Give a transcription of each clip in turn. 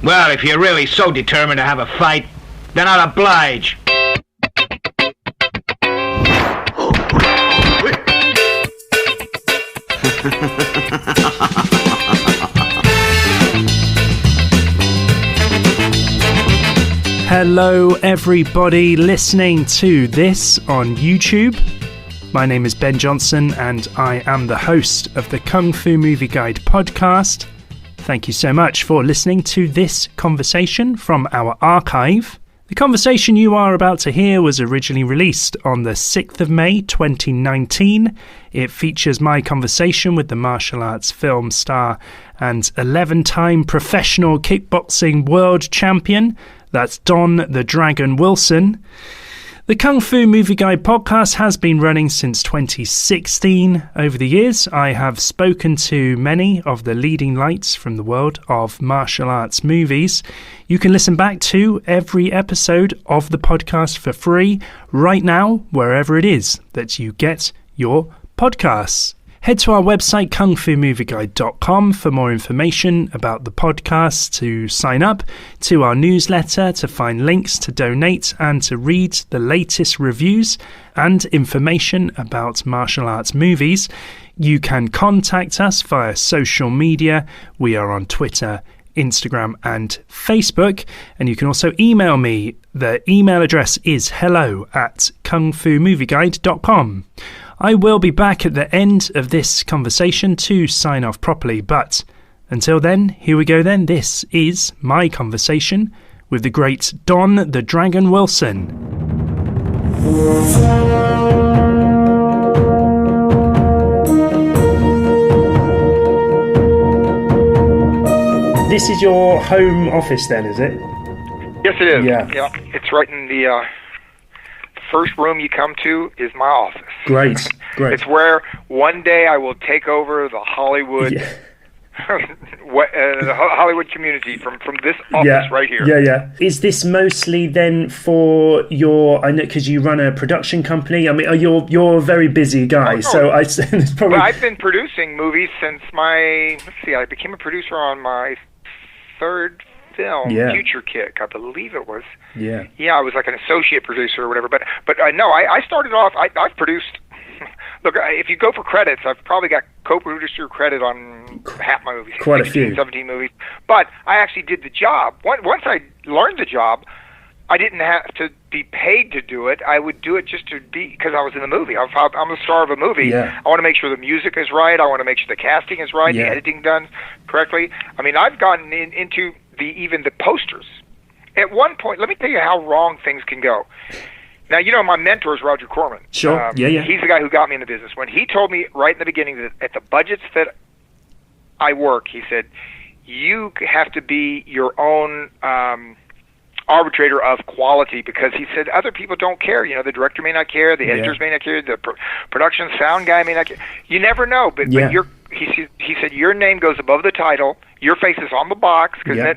Well, if you're really so determined to have a fight, then I'll oblige. Hello everybody listening to this on YouTube. My name is Ben Johnson and I am the host of the Kung Fu Movie Guide podcast. Thank you so much for listening to this conversation from our archive. The conversation you are about to hear was originally released on the 6th of May 2019. It features my conversation with the martial arts film star and 11-time professional kickboxing world champion. That's Don the Dragon Wilson. The Kung Fu Movie Guide podcast has been running since 2016. Over the years, I have spoken to many of the leading lights from the world of martial arts movies. You can listen back to every episode of the podcast for free right now, wherever it is that you get your podcasts. Head to our website, kungfumovieguide.com, for more information about the podcast, to sign up to our newsletter, to find links to donate, and to read the latest reviews and information about martial arts movies. You can contact us via social media. We are on Twitter, Instagram, and Facebook. And you can also email me. The email address is hello@kungfumovieguide.com. I will be back at the end of this conversation to sign off properly, but until then, here we go then. This is my conversation with the great Don the Dragon Wilson. This is your home office then, is it? Yes, it is. Yeah. It's right in the first room you come to is my office. Great. It's where one day I will take over the Hollywood, the Hollywood community from this office right here. Yeah. Is this mostly then for your? I know because you run a production company. I mean, you're a very busy guy. So it's probably. Well, I've been producing movies since I became a producer on my third film, Future Kick, I believe it was. Yeah, I was like an associate producer or whatever. But no, I started off. I've produced. Look, if you go for credits, I've probably got co-producer credit on half my movies. Quite 16, a few. 17 movies. But I actually did the job. Once I learned the job, I didn't have to be paid to do it. I would do it just to be, because I was in the movie. I'm the star of a movie. Yeah. I want to make sure the music is right. I want to make sure the casting is right, the editing done correctly. I mean, I've gotten into even the posters. At one point, let me tell you how wrong things can go. Now, you know, my mentor is Roger Corman. Sure, He's the guy who got me in the business. When he told me right in the beginning that at the budgets that I work, he said, you have to be your own arbitrator of quality, because he said other people don't care. You know, the director may not care, the editors may not care, the production sound guy may not care. You never know, but he said your name goes above the title, your face is on the box, because I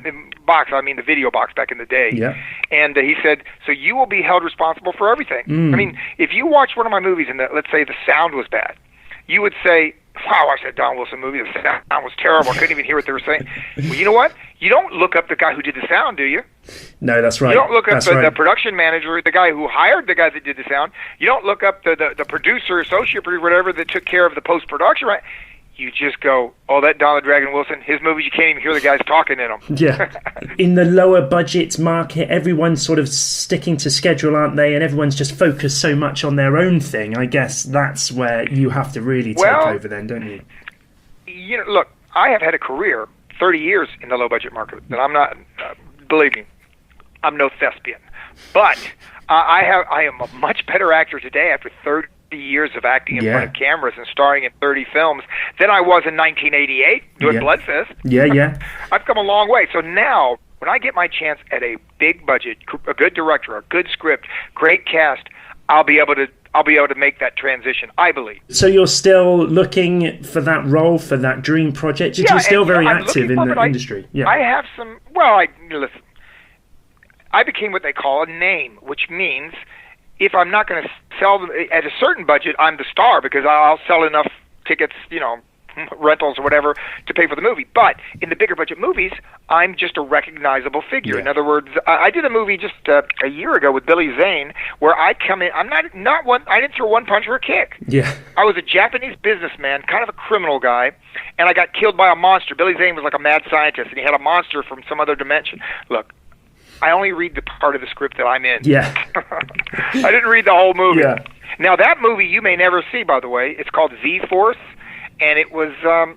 mean the video box back in the day. Yeah. And he said, so you will be held responsible for everything. I mean, if you watch one of my movies and let's say the sound was bad, you would say, wow, I said Don Wilson movie, the sound was terrible, I couldn't even hear what they were saying. Well, you know what? You don't look up the guy who did the sound, do you? No, that's right. You don't look up the production manager, the guy who hired the guy that did the sound. You don't look up the producer, associate producer, whatever, that took care of the post-production, right? You just go, oh, that Don the Dragon Wilson, his movies, you can't even hear the guys talking in them. Yeah. In the lower budget market, everyone's sort of sticking to schedule, aren't they? And everyone's just focused so much on their own thing. I guess that's where you have to really take over then, don't you? You know, look, I have had a career, 30 years in the low budget market, and I'm not, believe me, I'm no thespian. But I am a much better actor today after 30 years of acting in front of cameras and starring in 30 films than I was in 1988 doing Bloodfist. Yeah. I've come a long way. So now, when I get my chance at a big budget, a good director, a good script, great cast, I'll be able to make that transition, I believe. So you're still looking for that role, for that dream project? You're still very active in the industry. I have some. Well, listen. I became what they call a name, which means if I'm not going to sell them at a certain budget, I'm the star because I'll sell enough tickets, you know, rentals or whatever to pay for the movie. But in the bigger budget movies, I'm just a recognizable figure. Yeah. In other words, I did a movie just a year ago with Billy Zane where I come in. I'm not one. I didn't throw one punch or a kick. Yeah. I was a Japanese businessman, kind of a criminal guy, and I got killed by a monster. Billy Zane was like a mad scientist, and he had a monster from some other dimension. Look, I only read the part of the script that I'm in. Yeah. I didn't read the whole movie. Yeah. Now, that movie you may never see, by the way. It's called Z-Force, and it was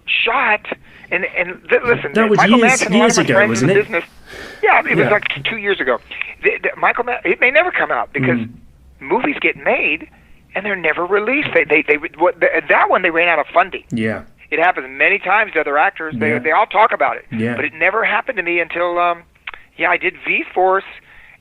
shot. Listen, that was Michael years ago, wasn't it? Business, yeah, it was like 2 years ago. It may never come out because movies get made and they're never released. That one they ran out of funding. Yeah. It happens many times to other actors. They all talk about it. Yeah. But it never happened to me until I did V-Force,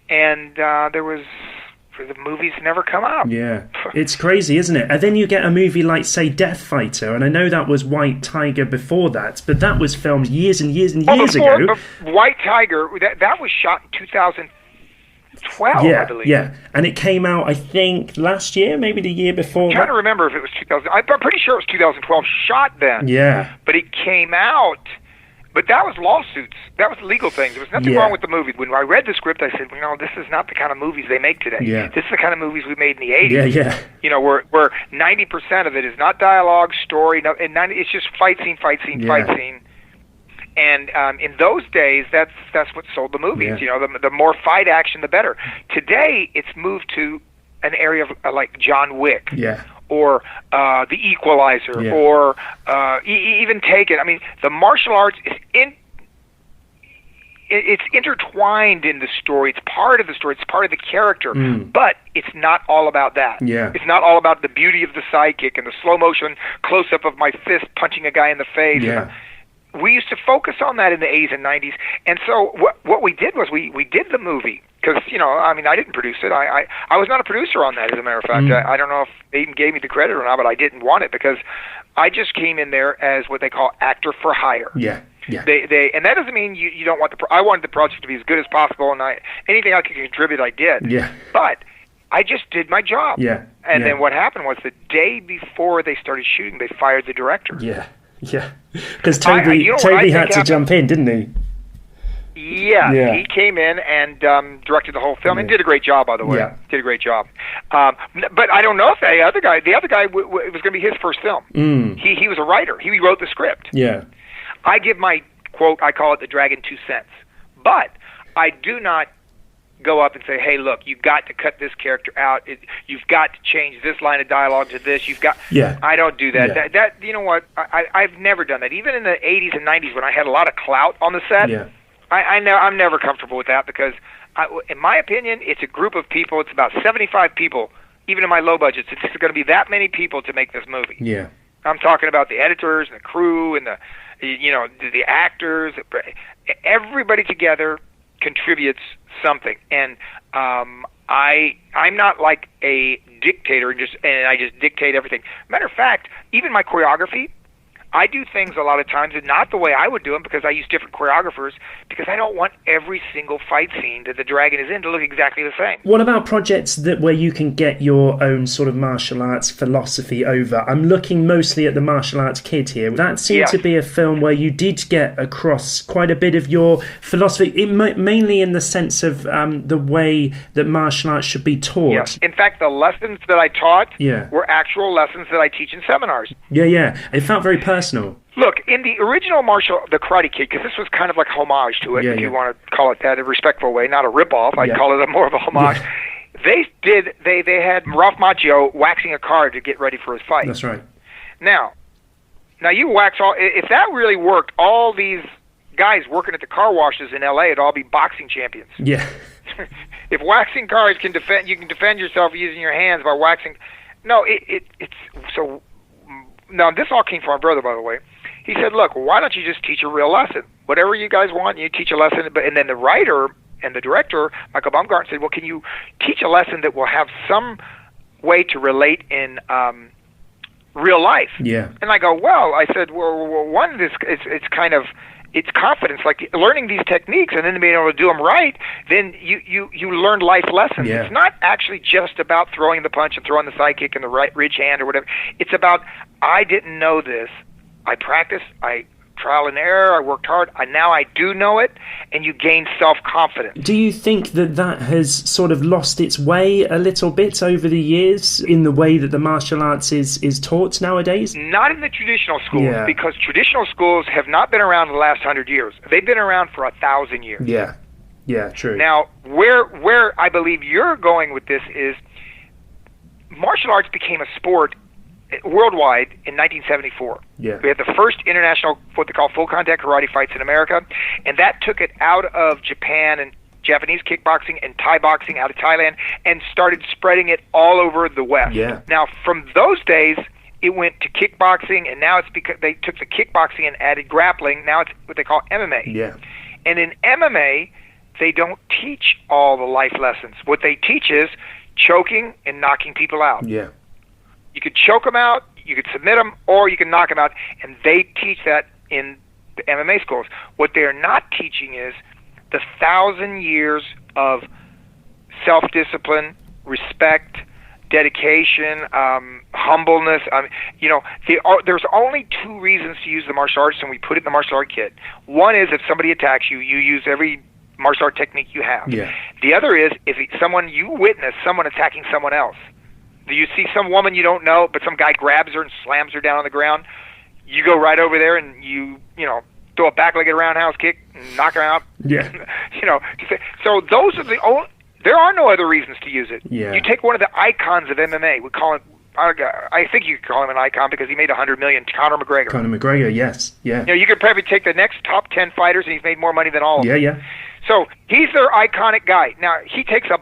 and the movies never come out. Yeah, it's crazy, isn't it? And then you get a movie like, say, Death Fighter, and I know that was White Tiger before that, but that was filmed years and years and years ago. White Tiger, that was shot in 2012, I believe. Yeah, and it came out, I think, last year, maybe the year before. I'm trying to remember if it was 2000. I'm pretty sure it was 2012, shot then. Yeah. But it came out... But that was lawsuits. That was legal things. There was nothing wrong with the movie. When I read the script, I said, this is not the kind of movies they make today. Yeah. This is the kind of movies we made in the 80s. Yeah. Where 90% of it is not dialogue, story, it's just fight scene. And in those days, that's what sold the movies. Yeah. The more fight action, the better. Today, it's moved to an area of like John Wick. Yeah. Or The Equalizer, or even Taken. I mean, the martial arts is it's intertwined in the story. It's part of the story. It's part of the character. But it's not all about that. Yeah. It's not all about the beauty of the sidekick and the slow motion close up of my fist punching a guy in the face. Yeah. We used to focus on that in the 80s and 90s. And so what we did was we did the movie. Because, I didn't produce it. I was not a producer on that, as a matter of fact. I don't know if they even gave me the credit or not, but I didn't want it because I just came in there as what they call actor for hire. Yeah, yeah. And that doesn't mean you don't want I wanted the project to be as good as possible, and anything I could contribute, I did. Yeah. But I just did my job. Yeah. And then what happened was the day before they started shooting, they fired the director. Yeah, yeah. Because Toby had to jump in, didn't he? Yeah, he came in and directed the whole film and did a great job, by the way. Yeah. Did a great job. But I don't know if the other guy it was going to be his first film. He was a writer. He wrote the script. Yeah. I give my quote, I call it the Dragon 2 cents. But I do not go up and say, hey, look, you've got to cut this character out. You've got to change this line of dialogue to this. I don't do that. Yeah. That you know what? I've never done that. Even in the 80s and 90s when I had a lot of clout on the set. Yeah. I'm never comfortable with that because, in my opinion, it's a group of people. It's about 75 people, even in my low budgets. It's going to be that many people to make this movie. Yeah. I'm talking about the editors and the crew and the actors. Everybody together contributes something, and I'm not like a dictator and I just dictate everything. Matter of fact, even my choreography. I do things a lot of times, and not the way I would do them because I use different choreographers because I don't want every single fight scene that the dragon is in to look exactly the same. What about projects where you can get your own sort of martial arts philosophy over? I'm looking mostly at the Martial Arts Kid here. That seemed to be a film where you did get across quite a bit of your philosophy, mainly in the sense of the way that martial arts should be taught. Yes. In fact, the lessons that I taught were actual lessons that I teach in seminars. Yeah. It felt very personal. Look, in the original the Karate Kid, because this was kind of like a homage to it, if you want to call it that, in a respectful way, not a ripoff. I'd call it more of a homage. Yeah. They had Ralph Macchio waxing a car to get ready for his fight. That's right. Now you wax if that really worked, all these guys working at the car washes in L.A. would all be boxing champions. Yeah. If waxing cars you can defend yourself using your hands by waxing. No, it's so. Now, this all came from my brother, by the way. He said, look, why don't you just teach a real lesson? Whatever you guys want, you teach a lesson. And then the writer and the director, Michael Baumgarten, said, well, can you teach a lesson that will have some way to relate in real life? Yeah. And I go, I said, one, it's kind of, it's confidence, like learning these techniques and then being able to do them right, then you learn life lessons. Yeah. It's not actually just about throwing the punch and throwing the sidekick and the right ridge hand or whatever. It's about, I didn't know this, I practiced, I trial and error, I worked hard, now I do know it, and you gain self-confidence. Do you think that has sort of lost its way a little bit over the years in the way that the martial arts is taught nowadays? Not in the traditional schools, because traditional schools have not been around the last 100 years. They've been around for 1,000 years. Yeah, true. Now, where I believe you're going with this is martial arts became a sport worldwide in 1974. Yeah. We had the first international, what they call full contact karate fights in America, and that took it out of Japan and Japanese kickboxing and Thai boxing out of Thailand and started spreading it all over the West. Yeah. Now, from those days, it went to kickboxing, and now it's because they took the kickboxing and added grappling. Now it's what they call MMA. Yeah. And in MMA, they don't teach all the life lessons. What they teach is choking and knocking people out. Yeah. You could choke them out, you could submit them, or you can knock them out, and they teach that in the MMA schools. What they're not teaching is the 1,000 years of self-discipline, respect, dedication, humbleness. There's only 2 reasons to use the martial arts, and we put it in the martial art kit. One is if somebody attacks you, you use every martial art technique you have. Yeah. The other is if you witness someone attacking someone else. You see some woman you don't know, but some guy grabs her and slams her down on the ground. You go right over there and you throw a back-legged roundhouse kick and knock her out. Yeah. So those are the only. There are no other reasons to use it. Yeah. You take one of the icons of MMA. We call him. I think you could call him an icon because he made $100 million. Conor McGregor. Conor McGregor, yes, yeah. You could probably take the next top 10 fighters, and he's made more money than all of them. Yeah. So he's their iconic guy. Now he takes a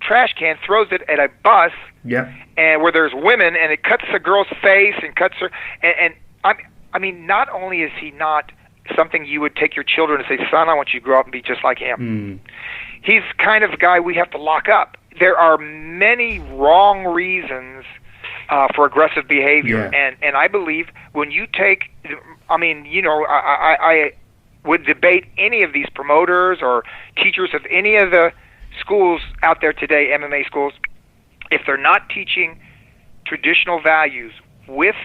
trash can, throws it at a bus. Yeah. And where there's women, and it cuts a girl's face and cuts her. And I mean, not only is he not something you would take your children and say, son, I want you to grow up and be just like him. He's kind of a guy we have to lock up. There are many wrong reasons for aggressive behavior. Yeah. And I believe when you take, I would debate any of these promoters or teachers of any of the schools out there today, MMA schools, if they're not teaching traditional values with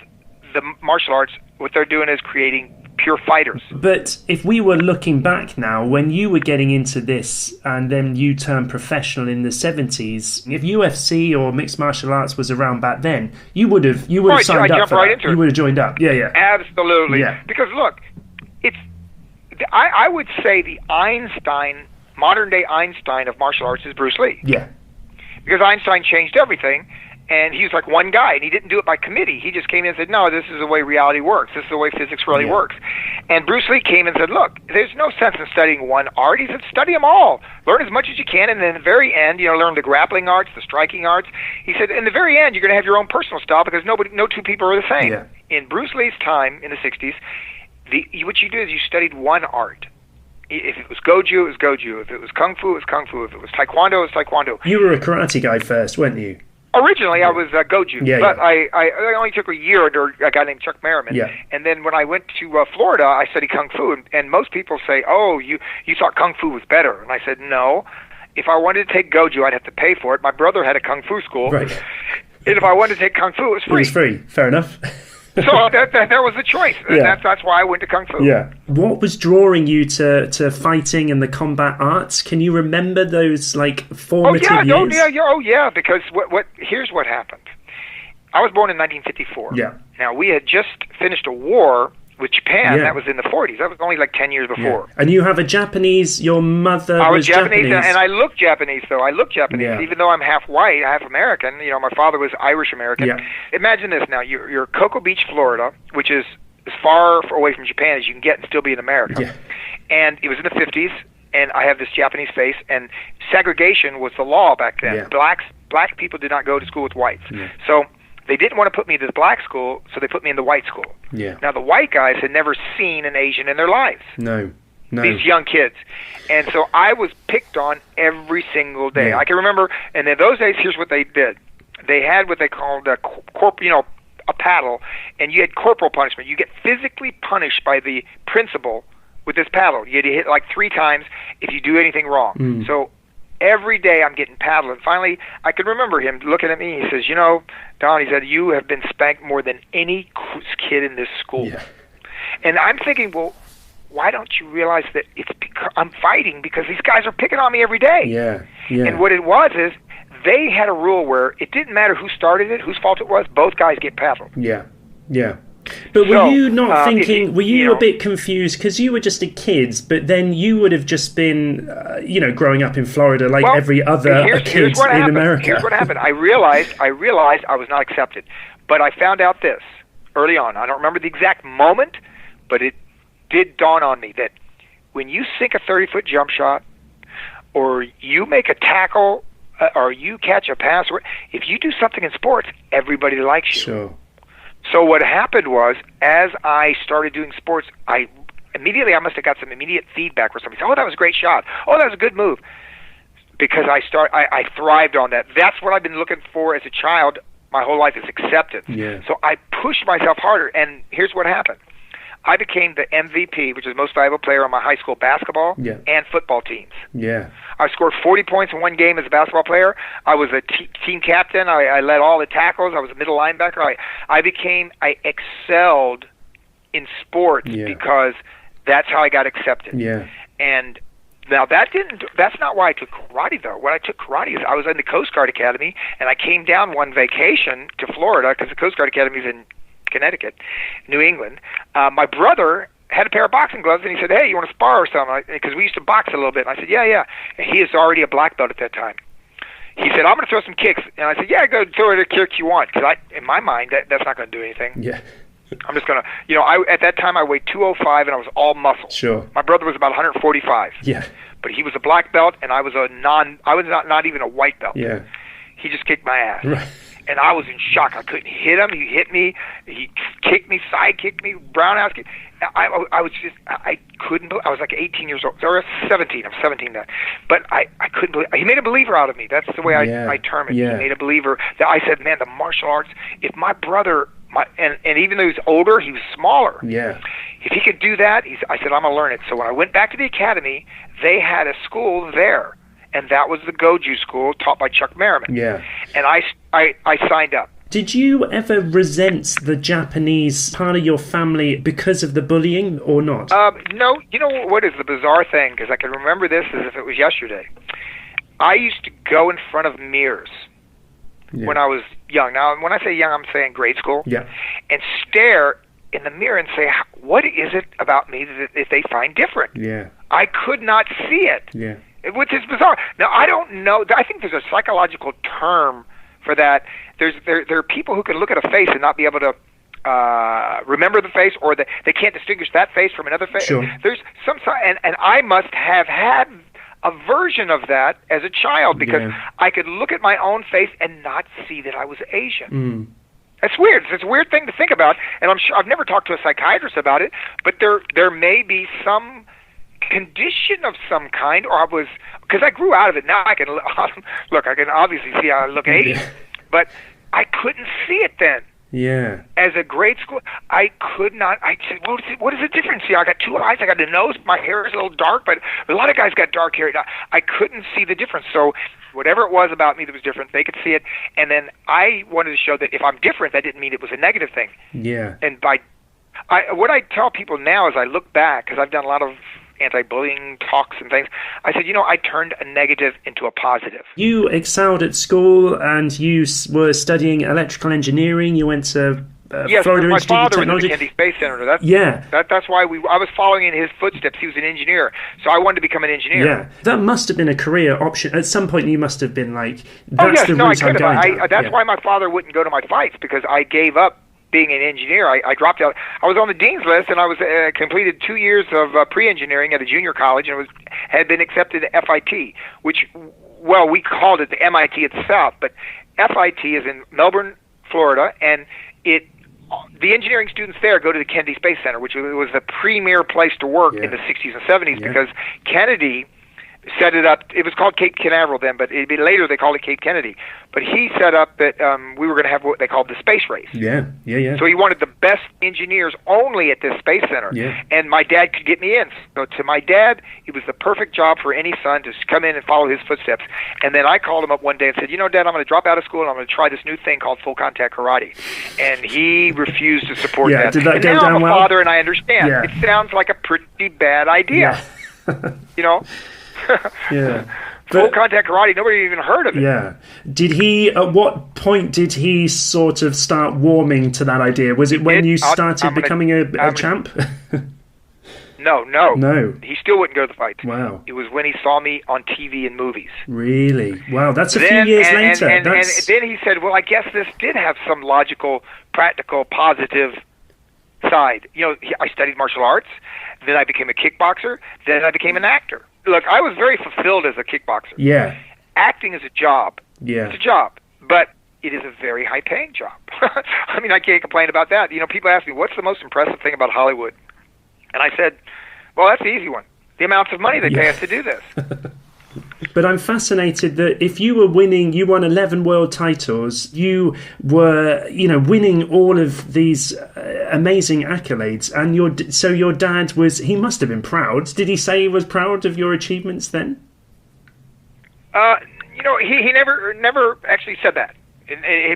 the martial arts, what they're doing is creating pure fighters. But if we were looking back now, when you were getting into this and then you turned professional in the 70s, if UFC or mixed martial arts was around back then, you would have signed up for that. You would have joined up. Yeah. Absolutely. Yeah. Because look, I would say the modern day Einstein of martial arts is Bruce Lee. Yeah. Because Einstein changed everything, and he was like one guy, and he didn't do it by committee. He just came in and said, no, this is the way reality works. This is the way physics really works. And Bruce Lee came and said, look, there's no sense in studying one art. He said, study them all. Learn as much as you can, and then at the very end, learn the grappling arts, the striking arts. He said, in the very end, you're going to have your own personal style because no 2 people are the same. Yeah. In Bruce Lee's time, in the 60s, what you do is you studied one art. If it was Goju, it was Goju. If it was Kung Fu, it was Kung Fu. If it was Taekwondo, it was Taekwondo. You were a karate guy first, weren't you? Originally, I was Goju, but yeah. I only took a year under a guy named Chuck Norris. Yeah. And then when I went to Florida, I studied Kung Fu, and most people say, oh, you thought Kung Fu was better. And I said, no. If I wanted to take Goju, I'd have to pay for it. My brother had a Kung Fu school. Right. And if I wanted to take Kung Fu, it was free. It was free. Fair enough. So that was the choice. And that's why I went to Kung Fu. Yeah. What was drawing you to fighting and the combat arts? Can you remember those formative years? Yeah. Because here's what happened. I was born in 1954. Yeah. Now we had just finished a war with Japan. Yeah. That was in the 40s. That was only 10 years before. Yeah. And you have a Japanese. Your mother was Japanese, and I look Japanese. Though I look Japanese, Yeah. even though I'm half white, half American. My father was Irish American. Yeah. Imagine this now: you're Cocoa Beach, Florida, which is as far away from Japan as you can get and still be in America. Yeah. And it was in the 50s, and I have this Japanese face, and segregation was the law back then. Yeah. Black people did not go to school with whites. Yeah. So they didn't want to put me to the black school, so they put me in the white school. Yeah. Now, the white guys had never seen an Asian in their lives. No. These young kids. And so I was picked on every single day. Yeah. I can remember, and in those days, here's what they did. They had what they called a paddle, and you had corporal punishment. You get physically punished by the principal with this paddle. You had to hit 3 times if you do anything wrong. So every day I'm getting paddled. And finally, I could remember him looking at me. He says, Don, he said, you have been spanked more than any kid in this school. Yeah. And I'm thinking, well, why don't you realize that it's because I'm fighting because these guys are picking on me every day? Yeah, yeah. And what it was is they had a rule where it didn't matter who started it, whose fault it was, both guys get paddled. Yeah, yeah. But were you not thinking, were you a bit confused, because you were just a kid, but then you would have just been, growing up in Florida like every other kid in America. Here's what happened. I realized I was not accepted. But I found out this early on. I don't remember the exact moment, but it did dawn on me that when you sink a 30-foot jump shot, or you make a tackle, or you catch a pass, if you do something in sports, everybody likes you. Sure. So what happened was, as I started doing sports, I must have got some immediate feedback where somebody said, "Oh, that was a great shot. Oh, that was a good move." Because I thrived on that. That's what I've been looking for as a child my whole life, is acceptance. Yeah. So I pushed myself harder, and here's what happened. I became the MVP, which is the most valuable player on my high school basketball and football teams. Yeah. I scored 40 points in one game as a basketball player. I was a team captain. I led all the tackles. I was a middle linebacker. I excelled in sports because that's how I got accepted. Yeah. And now that's not why I took karate, though. When I took karate is I was in the Coast Guard Academy, and I came down one vacation to Florida because the Coast Guard Academy is in Connecticut, New England. My brother had a pair of boxing gloves, and he said, "Hey, you want to spar or something?" Because we used to box a little bit. And I said, "Yeah." And he is already a black belt at that time. He said, "I'm going to throw some kicks." And I said, "Yeah, go throw it a kick you want." Because in my mind, that's not going to do anything. Yeah. I'm just going to, at that time I weighed 205 and I was all muscle. Sure. My brother was about 145. Yeah. But he was a black belt, and I was not even a white belt. Yeah. He just kicked my ass. Right. And I was in shock. I couldn't hit him. He hit me. He kicked me, side kicked me, roundhouse kick. I couldn't believe. I was like 18 years old. Or 17. I'm 17 now. But I couldn't believe. He made a believer out of me. That's the way I term it. Yeah. He made a believer. That I said, man, the martial arts, if my brother, and even though he was older, he was smaller. Yeah. If he could do that, I said, I'm going to learn it. So when I went back to the academy, they had a school there. And that was the Goju school taught by Chuck Norris. Yeah. And I signed up. Did you ever resent the Japanese part of your family because of the bullying or not? No. You know what is the bizarre thing? Because I can remember this as if it was yesterday. I used to go in front of mirrors when I was young. Now, when I say young, I'm saying grade school. Yeah. And stare in the mirror and say, what is it about me that they find different? Yeah. I could not see it. Yeah. Which is bizarre. Now, I don't know. I think there's a psychological term for that. There are people who can look at a face and not be able to remember the face, or they can't distinguish that face from another face. Sure. There's some, and I must have had a version of that as a child, because I could look at my own face and not see that I was Asian. Mm. That's weird. It's a weird thing to think about, and I'm sure I've never talked to a psychiatrist about it, but there may be some condition of some kind, or because I grew out of it. Now I can look. I can obviously see how I look Asian, but I couldn't see it then. Yeah. As a grade school, I could not. I said, what is the difference here? I got two eyes. I got a nose. My hair is a little dark, but a lot of guys got dark hair. I couldn't see the difference. So whatever it was about me that was different, they could see it. And then I wanted to show that if I'm different, that didn't mean it was a negative thing. Yeah. And what I tell people now as I look back, because I've done a lot of anti-bullying talks and things, I said, I turned a negative into a positive. You excelled at school, and you were studying electrical engineering. You went to Florida my Institute father of Technology. was at the Kennedy Space Center. That's why I was following in his footsteps. He was an engineer, so I wanted to become an engineer. Yeah, that must have been a career option. At some point, you must have been like, that's the route I'm going down. That's why my father wouldn't go to my fights, because I gave up being an engineer. I dropped out. I was on the dean's list, and I was completed 2 years of pre-engineering at a junior college, and had been accepted to FIT, which, we called it the MIT itself, but FIT is in Melbourne, Florida, and the engineering students there go to the Kennedy Space Center, which was the premier place to work in the 60s and 70s, because Kennedy set it up. It was called Cape Canaveral then, but later they called it Cape Kennedy. But he set up that we were going to have what they called the space race. Yeah. So he wanted the best engineers only at this space center. Yeah. And my dad could get me in. So to my dad, it was the perfect job for any son to come in and follow his footsteps. And then I called him up one day and said, Dad, I'm going to drop out of school and I'm going to try this new thing called full contact karate. And he refused to support that. Did that and go now down I'm a well? father and I understand. Yeah. It sounds like a pretty bad idea. Yeah. Yeah. Full contact karate, nobody even heard of it. Yeah. At what point did he sort of start warming to that idea? Was it when you started becoming a champ? No. He still wouldn't go to the fights. Wow. It was when he saw me on TV and movies. Really? Wow, that's a few years later. And then he said, well, I guess this did have some logical, practical, positive side. I studied martial arts, then I became a kickboxer, then I became an actor. Look, I was very fulfilled as a kickboxer. Yeah. Acting is a job. Yeah. It's a job, but it is a very high-paying job. I mean, I can't complain about that. People ask me, what's the most impressive thing about Hollywood? And I said, well, that's the easy one. The amounts of money they pay us to do this. But I'm fascinated that if you were winning, you won 11 world titles, you were, winning all of these amazing accolades, and your dad he must have been proud. Did he say he was proud of your achievements then? He never actually said that.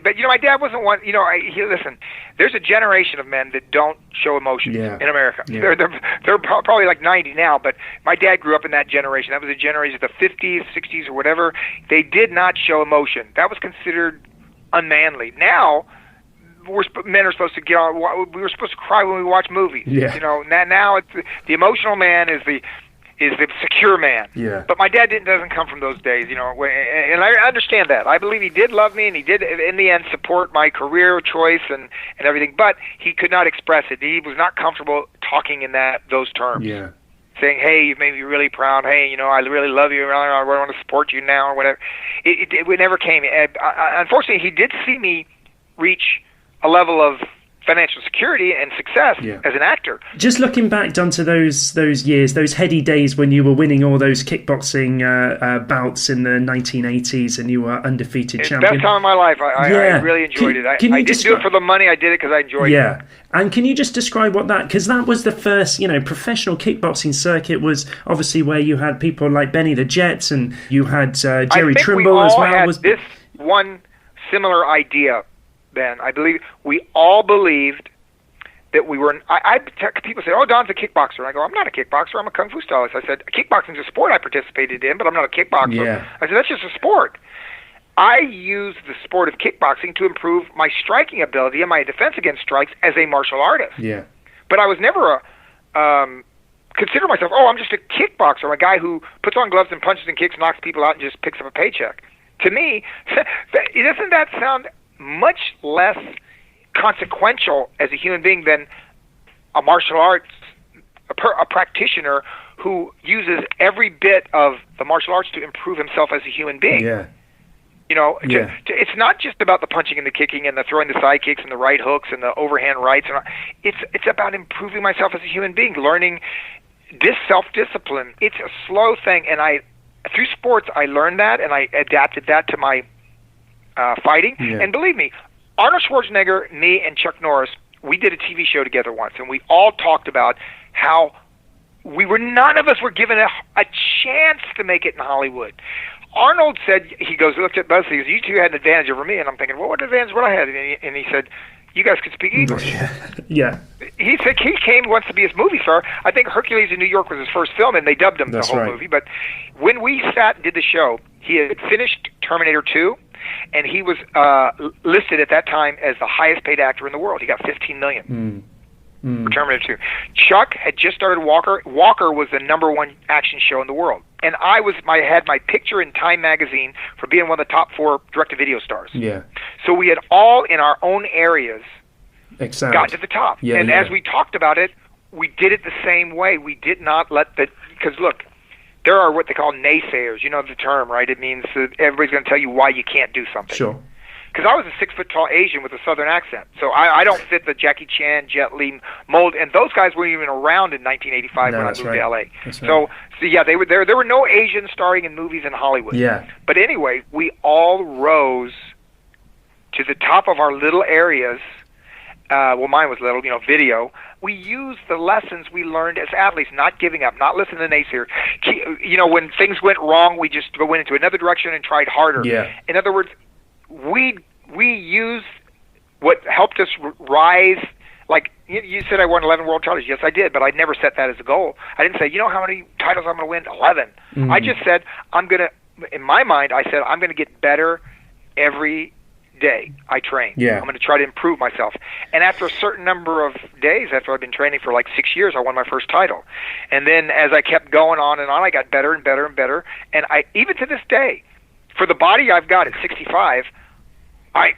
But my dad wasn't one. Listen. There's a generation of men that don't show emotion in America. Yeah. They're probably like 90 now, but my dad grew up in that generation. That was a generation of the 50s, 60s, or whatever. They did not show emotion. That was considered unmanly. Now, men are supposed to get on. We were supposed to cry when we watch movies. Yeah. Now it's the emotional man is the secure man. Yeah. But my dad doesn't come from those days, and I understand that. I believe he did love me, and he did, in the end, support my career choice and everything, but he could not express it. He was not comfortable talking in those terms. Yeah. Saying, hey, you made me really proud. Hey, I really love you. I want to support you now, or whatever. It never came. Unfortunately, he did see me reach a level of financial security and success as an actor. Just looking back, Don, to those years, those heady days when you were winning all those kickboxing bouts in the 1980s and you were undefeated champion. Best time of my life. I really enjoyed it. I didn't do it for the money. I did it because I enjoyed it. Yeah. And can you just describe because that was the first, professional kickboxing circuit was obviously where you had people like Benny the Jet and you had Jerry Trimble as well. Had this one similar idea. Then I believe we all believed that we were. People say, "Oh, Don's a kickboxer," and I go, "I'm not a kickboxer. I'm a kung fu stylist." I said, "Kickboxing is a sport I participated in, but I'm not a kickboxer." Yeah. I said, "That's just a sport." I use the sport of kickboxing to improve my striking ability and my defense against strikes as a martial artist. Yeah. But I was never consider myself. Oh, I'm just a kickboxer. I'm a guy who puts on gloves and punches and kicks, knocks people out, and just picks up a paycheck. To me, doesn't that sound much less consequential as a human being than a martial arts, a practitioner who uses every bit of the martial arts to improve himself as a human being? Yeah. It's not just about the punching and the kicking and the throwing the side kicks and the right hooks and the overhand rights. It's about improving myself as a human being, learning self-discipline. It's a slow thing, and through sports I learned that, and I adapted that to my fighting. Yeah. And believe me, Arnold Schwarzenegger, me, and Chuck Norris, we did a TV show together once, and we all talked about how none of us were given a chance to make it in Hollywood. Arnold said, looked at both of us, you two had an advantage over me, and I'm thinking, well, what advantage would I have? And he said, you guys could speak English. Yeah. He said he wants to be a movie star. I think Hercules in New York was his first film, and they dubbed him the whole movie. But when we sat and did the show, he had finished Terminator 2, and he was listed at that time as the highest paid actor in the world. He got $15 million for Terminator 2. Chuck had just started Walker. Walker was the #1 action show in the world. And I had my picture in Time magazine for being one of the top 4 direct-to-video stars. Yeah. So we had all, in our own areas, got to the top. Yeah, and as we talked about it, we did it the same way. We did not let because look, there are what they call naysayers. You know the term, right? It means that everybody's going to tell you why you can't do something. Sure. because I was a 6-foot-tall Asian with a Southern accent, so I don't fit the Jackie Chan, Jet Li mold, and those guys weren't even around in 1985 when I moved to LA. So yeah, they were there. There were no Asians starring in movies in Hollywood. Yeah. But anyway, we all rose to the top of our little areas. Well, mine was little, video. We used the lessons we learned as athletes, not giving up, not listening to naysayers. When things went wrong, we just went into another direction and tried harder. Yeah. In other words, we used what helped us rise. Like you said, I won 11 world titles. Yes, I did, but I never set that as a goal. I didn't say, how many titles I'm going to win? 11. Mm. I just said, in my mind, I said, I'm going to get better every day I train. Yeah. I'm going to try to improve myself. And after a certain number of days, after I've been training for like 6 years, I won my first title. And then as I kept going on and on, I got better and better and better. And I, even to this day, for the body I've got at 65, I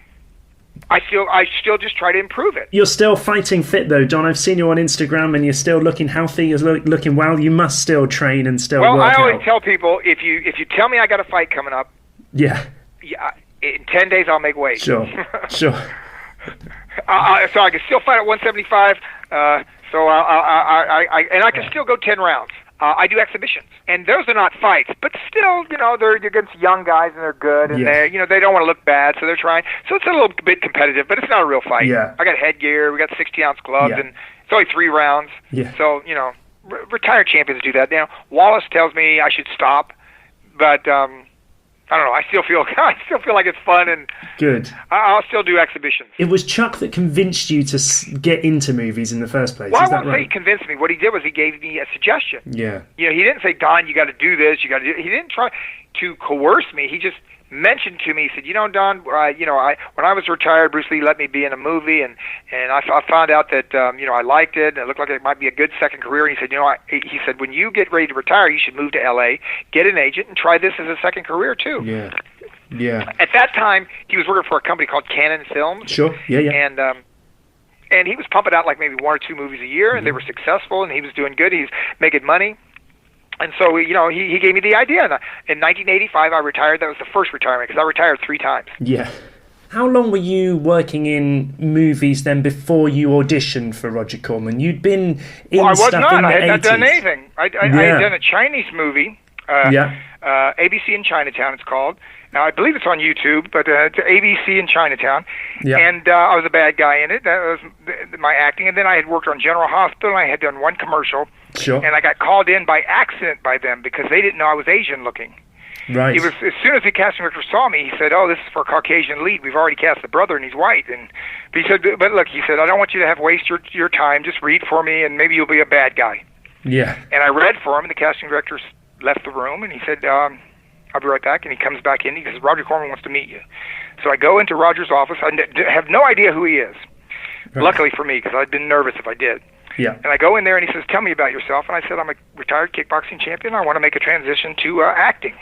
still just try to improve it. You're still fighting fit though, Don. I've seen you on Instagram and you're still looking healthy, you're looking well. You must still train and still work out. Well, I always tell people, if you tell me I got a fight coming up, yeah, in 10 days I'll make weight. Sure. So I can still fight at 175. So I can still go 10 rounds. I do exhibitions, and those are not fights, but still, they're against young guys and they're good, and they don't want to look bad, so they're trying. So it's a little bit competitive, but it's not a real fight. Yeah. I got headgear, we got 60-ounce gloves, and it's only 3 rounds. Yeah. So retired champions do that. Now Wallace tells me I should stop, but I don't know. I still feel like it's fun, and good. I'll still do exhibitions. It was Chuck that convinced you to get into movies in the first place. Well, Is I that won't say he right? convinced me. What he did was he gave me a suggestion. Yeah. He didn't say, Don, you got to do this. You got to do. He didn't try to coerce me. He just mentioned to me. He said, Don, when I was retired, Bruce Lee let me be in a movie, and I found out that I liked it, and it looked like it might be a good second career. And he said, he said, when you get ready to retire, you should move to L.A., get an agent, and try this as a second career too. Yeah. Yeah. At that time, he was working for a company called Canon Films. Sure. Yeah. Yeah. And he was pumping out like maybe 1 or 2 movies a year, and they were successful, and he was doing good. He's making money. And so, he gave me the idea. And in 1985, I retired. That was the first retirement, because I retired 3 times. Yeah. How long were you working in movies then before you auditioned for Roger Corman? You'd been in I was stuff not. in the I had 80s. not done anything. I had done a Chinese movie. ABC in Chinatown, it's called. Now, I believe it's on YouTube, but it's ABC in Chinatown. Yeah. And I was a bad guy in it. That was my acting. And then I had worked on General Hospital, and I had done 1 commercial. Sure. And I got called in by accident by them because they didn't know I was Asian looking. Right. He was, as soon as the casting director saw me, he said, "Oh, this is for a Caucasian lead. We've already cast the brother, and he's white." But he said, "But look," he said, "I don't want you to have waste your time. Just read for me, and maybe you'll be a bad guy." Yeah. And I read for him, and the casting director left the room, and he said, "I'll be right back." And he comes back in. He says, "Roger Corman wants to meet you." So I go into Roger's office. I have no idea who he is. Right. Luckily for me, because I'd been nervous if I did. Yeah. And I go in there, and he says, "Tell me about yourself." And I said, "I'm a retired kickboxing champion. I want to make a transition to acting."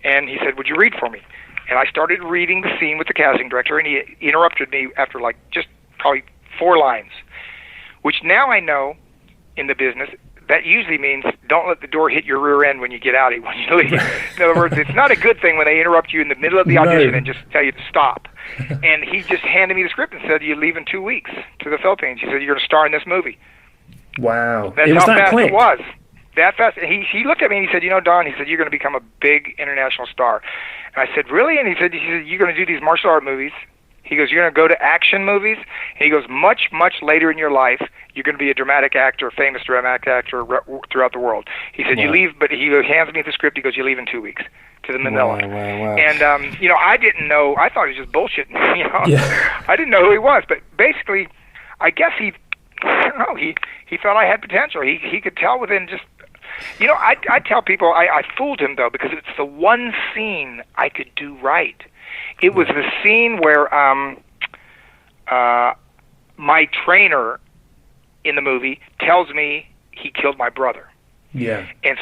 And he said, "Would you read for me?" And I started reading the scene with the casting director, and he interrupted me after like just probably 4 lines, which now I know in the business that usually means don't let the door hit your rear end when you get out when you leave. In other words, it's not a good thing when they interrupt you in the middle of the audition and just tell you to stop. And he just handed me the script and said, "You leave in 2 weeks to the Philippines." He said, "You're going to star in this movie." Wow. That's how fast it was. That fast. He looked at me and he said, Don, he said, "You're going to become a big international star." And I said, "Really?" And he said, "You're going to do these martial art movies." He goes, "You're going to go to action movies." And he goes, much, much later in your life, you're going to be a dramatic actor, famous dramatic actor throughout the world. He said, "You leave," but he hands me the script. He goes, "You leave in 2 weeks to the Manila." Wow. And, I didn't know. I thought he was just bullshitting. Yeah. I didn't know who he was. But basically, I guess I don't know, he thought I had potential. He could tell within just, I tell people I fooled him, though, because it's the one scene I could do right. It was the scene where my trainer in the movie tells me he killed my brother. Yeah. And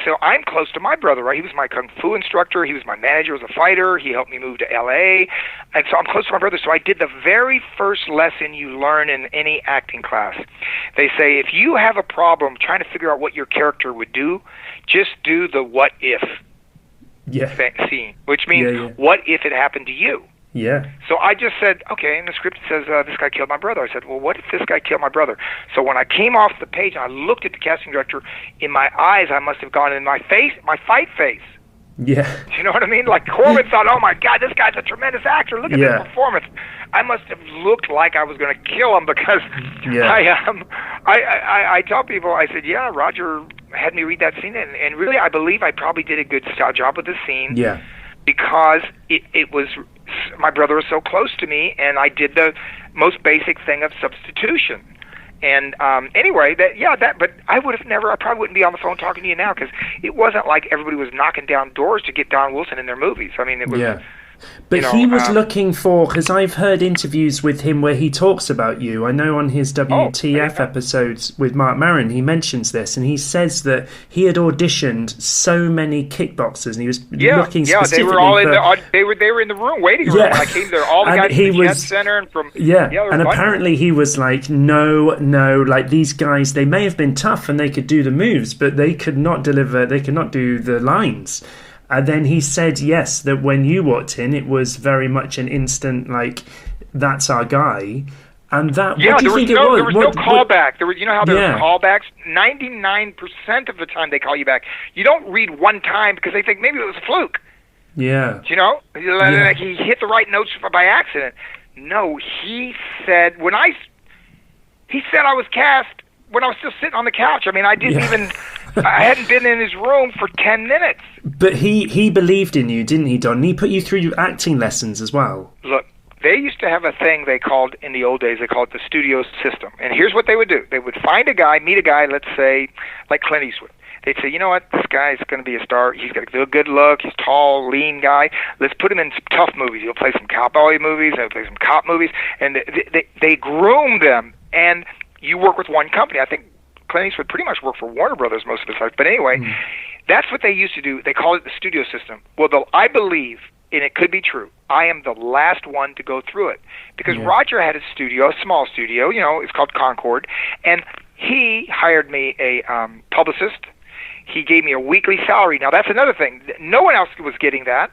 so I'm close to my brother, right? He was my kung fu instructor. He was my manager as a fighter. He helped me move to L.A. And so I'm close to my brother. So I did the very first lesson you learn in any acting class. They say, if you have a problem trying to figure out what your character would do, just do the what if scene, which means what if it happened to you? Yeah. So I just said, okay, and the script says, this guy killed my brother. I said, well, what if this guy killed my brother? So when I came off the page and I looked at the casting director, in my eyes, I must have gone in my face, my fight face. Yeah. Do you know what I mean? Like Corman thought, oh my God, this guy's a tremendous actor. Look at this performance. I must have looked like I was going to kill him because I tell people, I said, yeah, Roger had me read that scene, and really I believe I probably did a good job with the scene. Yeah. Because it was, my brother was so close to me, and I did the most basic thing of substitution. And anyway, but I probably wouldn't be on the phone talking to you now, because it wasn't like everybody was knocking down doors to get Don Wilson in their movies. I mean, it was... Yeah. But he was looking for, because I've heard interviews with him where he talks about you. I know on his WTF episodes with Mark Maron, he mentions this, and he says that he had auditioned so many kickboxers, and he was looking specifically they were all they were in the room waiting room when I came there. All the guys from the Jet Center and from and apparently he was like, no, like these guys, they may have been tough and they could do the moves, but they could not deliver, they could not do the lines. And then he said, yes, that when you walked in, it was very much an instant, like, that's our guy. And that, what do you think it was? There was no callback. You know how there were callbacks? 99% of the time they call you back. You don't read one time because they think maybe it was a fluke. Yeah. You know? Like he hit the right notes by accident. No, he said, he said I was cast when I was still sitting on the couch. I mean, I didn't even... I hadn't been in his room for 10 minutes. But he believed in you, didn't he, Don? And he put you through your acting lessons as well. Look, they used to have a thing they called, in the old days, they called it the studio system. And here's what they would do. They would find a guy, meet a guy, let's say, like Clint Eastwood. They'd say, you know what, this guy's going to be a star. He's got a good look. He's tall, lean guy. Let's put him in some tough movies. He'll play some cowboy movies. He'll play some cop movies. And they groom them. And you work with one company. I think Clint Eastwood pretty much worked for Warner Brothers most of his life. But anyway, that's what they used to do. They call it the studio system. Well, I believe, and it could be true, I am the last one to go through it. Because Roger had a studio, a small studio, it's called Concord, and he hired me a publicist. He gave me a weekly salary. Now, that's another thing. No one else was getting that.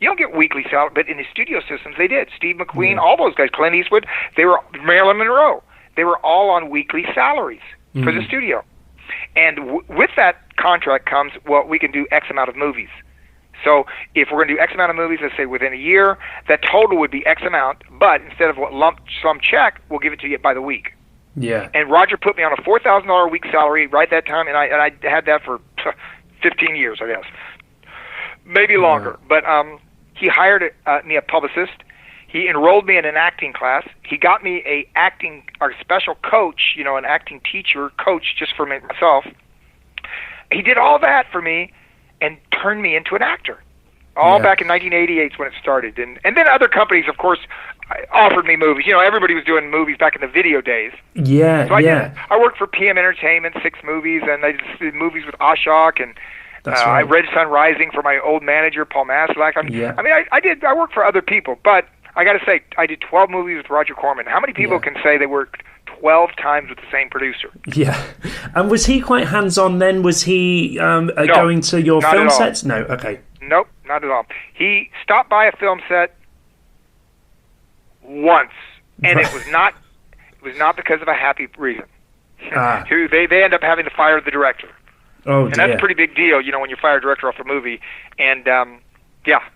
You don't get weekly salary, but in the studio systems, they did. Steve McQueen, all those guys, Clint Eastwood, they were Marilyn Monroe. They were all on weekly salaries for the studio. And with that contract comes, well, we can do X amount of movies. So if we're going to do X amount of movies, let's say within a year, that total would be X amount, but instead of what lump sum check, we'll give it to you by the week. Yeah. And Roger put me on a $4,000 a week salary right that time, and I had that for 15 years, I guess. Maybe longer. But he hired me a publicist. He enrolled me in an acting class. He got me a special coach, an acting teacher, coach just for myself. He did all that for me and turned me into an actor. Back in 1988 is when it started. And then other companies, of course, offered me movies. Everybody was doing movies back in the video days. Yeah, so I worked for PM Entertainment, 6 movies, and I did movies with Ashok, and I read Sun Rising for my old manager, Paul Maslach. I worked for other people, but I got to say, I did 12 movies with Roger Corman. How many people can say they worked 12 times with the same producer? Yeah. And was he quite hands-on then? Was he going to your film sets? No, okay. Nope, not at all. He stopped by a film set once, and it was not because of a happy reason. They end up having to fire the director. Oh, and that's a pretty big deal, when you fire a director off a movie. And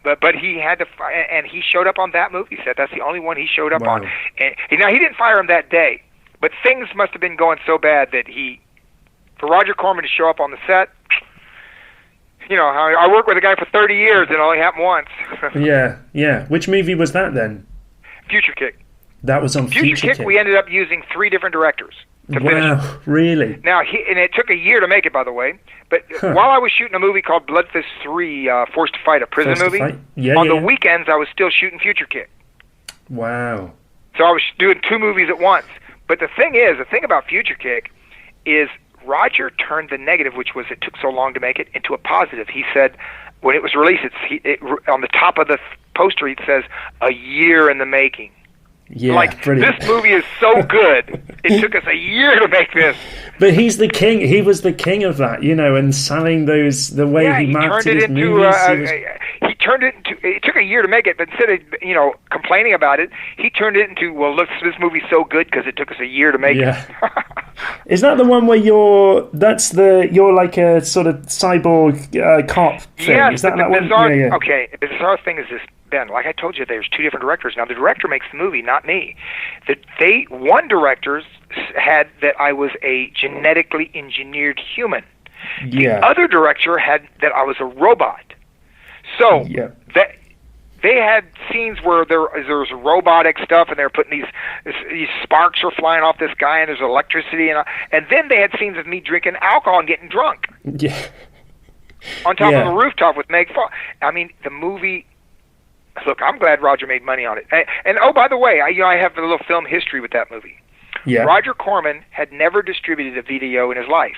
but he had to, and he showed up on that movie set. That's the only one he showed up on. And now he didn't fire him that day, but things must have been going so bad that for Roger Corman to show up on the set. I worked with a guy for 30 years, and it only happened once. Yeah. Which movie was that then? Future Kick. That was on Future Kick. We ended up using 3 different directors to finish. Wow, really? Now, and it took a year to make it, by the way. But while I was shooting a movie called Bloodfist 3, Forced to Fight, a prison movie, on the weekends I was still shooting Future Kick. Wow. So I was doing 2 movies at once. But the thing about Future Kick is Roger turned the negative, which was it took so long to make it, into a positive. He said, when it was released, on the top of the poster it says, "A year in the making." Yeah, brilliant. This movie is so good. It took us a year to make this. But he's the king. He was the king of that, and selling those, the way he marketed his movies. He turned it into. It took a year to make it, but instead of complaining about it, he turned it into, well, look, this movie's so good because it took us a year to make it. Is that the one where you're like a sort of cyborg cop thing? Yeah, is that one? Yeah. Okay, the bizarre thing is this, Ben. Like I told you, there's two different directors. Now the director makes the movie, not me. One director had that I was a genetically engineered human. Yeah. The other director had that I was a robot. So that they had scenes where there was robotic stuff, and they're putting these sparks are flying off this guy, and there's electricity, and then they had scenes of me drinking alcohol and getting drunk. Yeah. On top of a rooftop with Meg Fox. I mean, the movie. Look, I'm glad Roger made money on it. And oh, by the way, I have a little film history with that movie. Yeah. Roger Corman had never distributed a video in his life.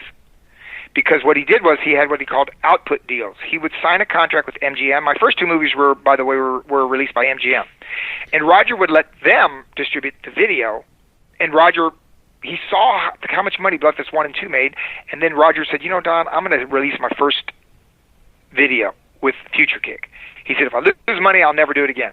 Because what he did was he had what he called output deals. He would sign a contract with MGM. My first two movies were, by the way, were released by MGM. And Roger would let them distribute the video. And Roger, he saw how much money Bloodfist 1 and 2 made. And then Roger said, Don, I'm going to release my first video with Future Kick. He said, if I lose money, I'll never do it again.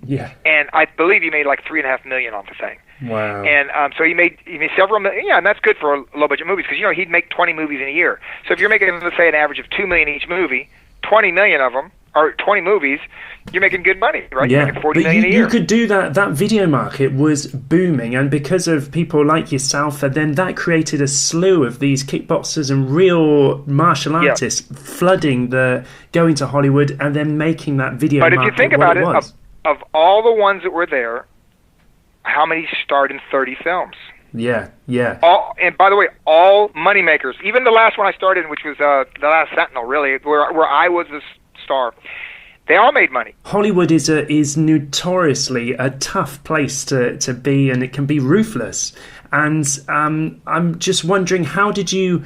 Yeah. And I believe he made like $3.5 million on the thing. Wow. And so he made several million. Yeah, and that's good for low budget movies because he'd make 20 movies in a year. So if you're making, let's say, an average of $2 million each movie, 20 million of them or 20 movies, you're making good money, right? Yeah. You're making $40 million a year. You could do that. That video market was booming, and because of people like yourself, then that created a slew of these kickboxers and real martial artists flooding going to Hollywood and then making that video market. But if you think about it, of all the ones that were there, how many starred in 30 films? Yeah. And by the way, all moneymakers. Even the last one I starred in, which was The Last Sentinel, really, where I was the star. They all made money. Hollywood is notoriously a tough place to be, and it can be ruthless. And I'm just wondering, how did you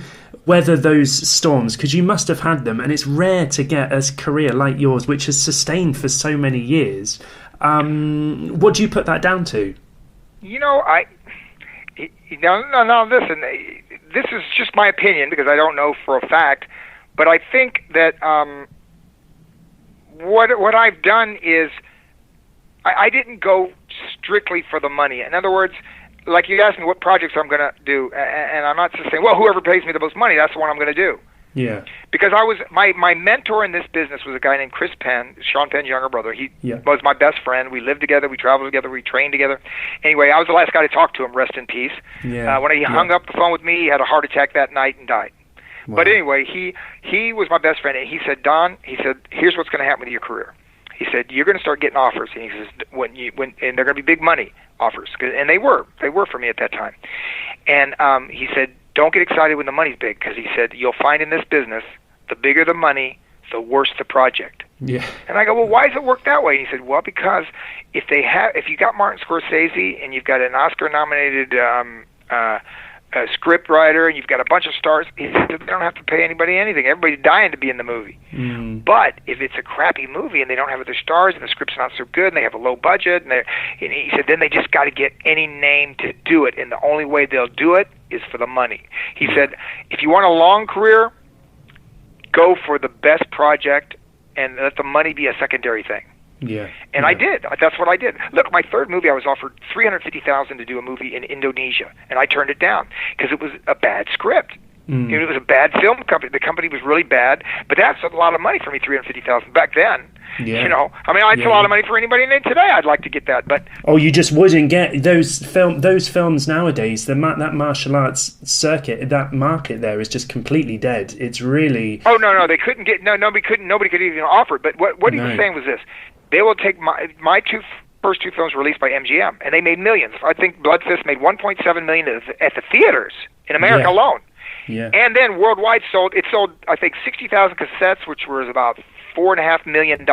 weather those storms? Because you must have had them, and it's rare to get a career like yours, which has sustained for so many years. What do you put that down to? Listen, this is just my opinion because I don't know for a fact, but I think that what I've done is I didn't go strictly for the money. In other words, like you asked me what projects I'm going to do, and I'm not just saying, well, whoever pays me the most money, that's the one I'm going to do. Yeah. Because my mentor in this business was a guy named Chris Penn, Sean Penn's younger brother. He was my best friend. We lived together, we traveled together, we trained together. Anyway, I was the last guy to talk to him, rest in peace. Yeah. When he hung up the phone with me, he had a heart attack that night and died. Wow. But anyway, he was my best friend, and he said, Don, here's what's going to happen with your career. He said, you're going to start getting offers, and he says, and they're going to be big money offers, and they were for me at that time. And he said, don't get excited when the money's big, because he said, you'll find in this business, the bigger the money, the worse the project. Yeah. And I go, well, why does it work that way? And he said, well, because if you got Martin Scorsese and you've got an Oscar-nominated a script writer and you've got a bunch of stars, he said, they don't have to pay anybody anything. Everybody's dying to be in the movie. But if it's a crappy movie and they don't have other stars and the script's not so good and they have a low budget, and he said, then they just got to get any name to do it, and the only way they'll do it is for the money. He said, if you want a long career, go for the best project and let the money be a secondary thing. Yeah. And I did. That's what I did. Look, my third movie, I was offered $350,000 to do a movie in Indonesia, and I turned it down because it was a bad script. It was a bad film company. The company was really bad, but that's a lot of money for me, $350,000 back then. Yeah. It's a lot of money for anybody today. I'd like to get that, but you just wouldn't get those films nowadays. That martial arts circuit, that market there is just completely dead. It's really they couldn't get nobody could even offer it. But what he was saying was this: they will take my first two films released by MGM, and they made millions. I think Bloodfist made $1.7 million at the theaters in America alone. Yeah. And then worldwide sold I think 60,000 cassettes, which was about $4.5 million.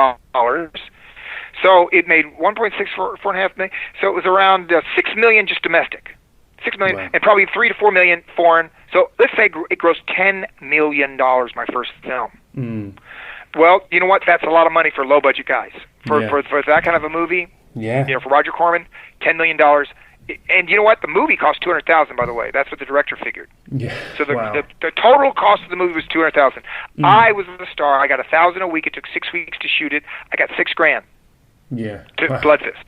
So it made 4.5 million. So it was around 6 million just domestic, 6 million, and probably 3 to 4 million foreign. So let's say it grossed $10 million my first film. Well, you know what? That's a lot of money for low budget guys. For that kind of a movie. Yeah. For Roger Corman, $10 million and you know what? The movie cost $200,000, by the way. That's what the director figured. Yeah. So Wow. the total cost of the movie was $200,000. I was the star. I got $1,000 a week. It took 6 weeks to shoot it. I got $6,000. Yeah. To Wow. Bloodfist.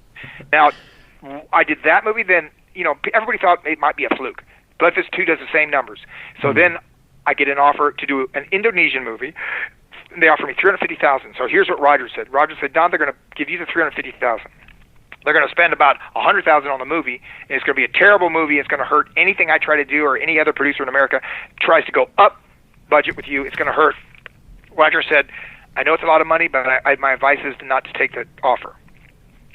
Now, I did that movie. Then everybody thought it might be a fluke. Bloodfist 2 does the same numbers. So then I get an offer to do an Indonesian movie. They offer me $350,000. So here's what Roger said. Roger said, Don, they're going to give you the $350,000. They're going to spend about $100,000 on the movie, and it's going to be a terrible movie. It's going to hurt anything I try to do or any other producer in America tries to go up budget with you. It's going to hurt. Roger said, I know it's a lot of money, but my advice is not to take the offer.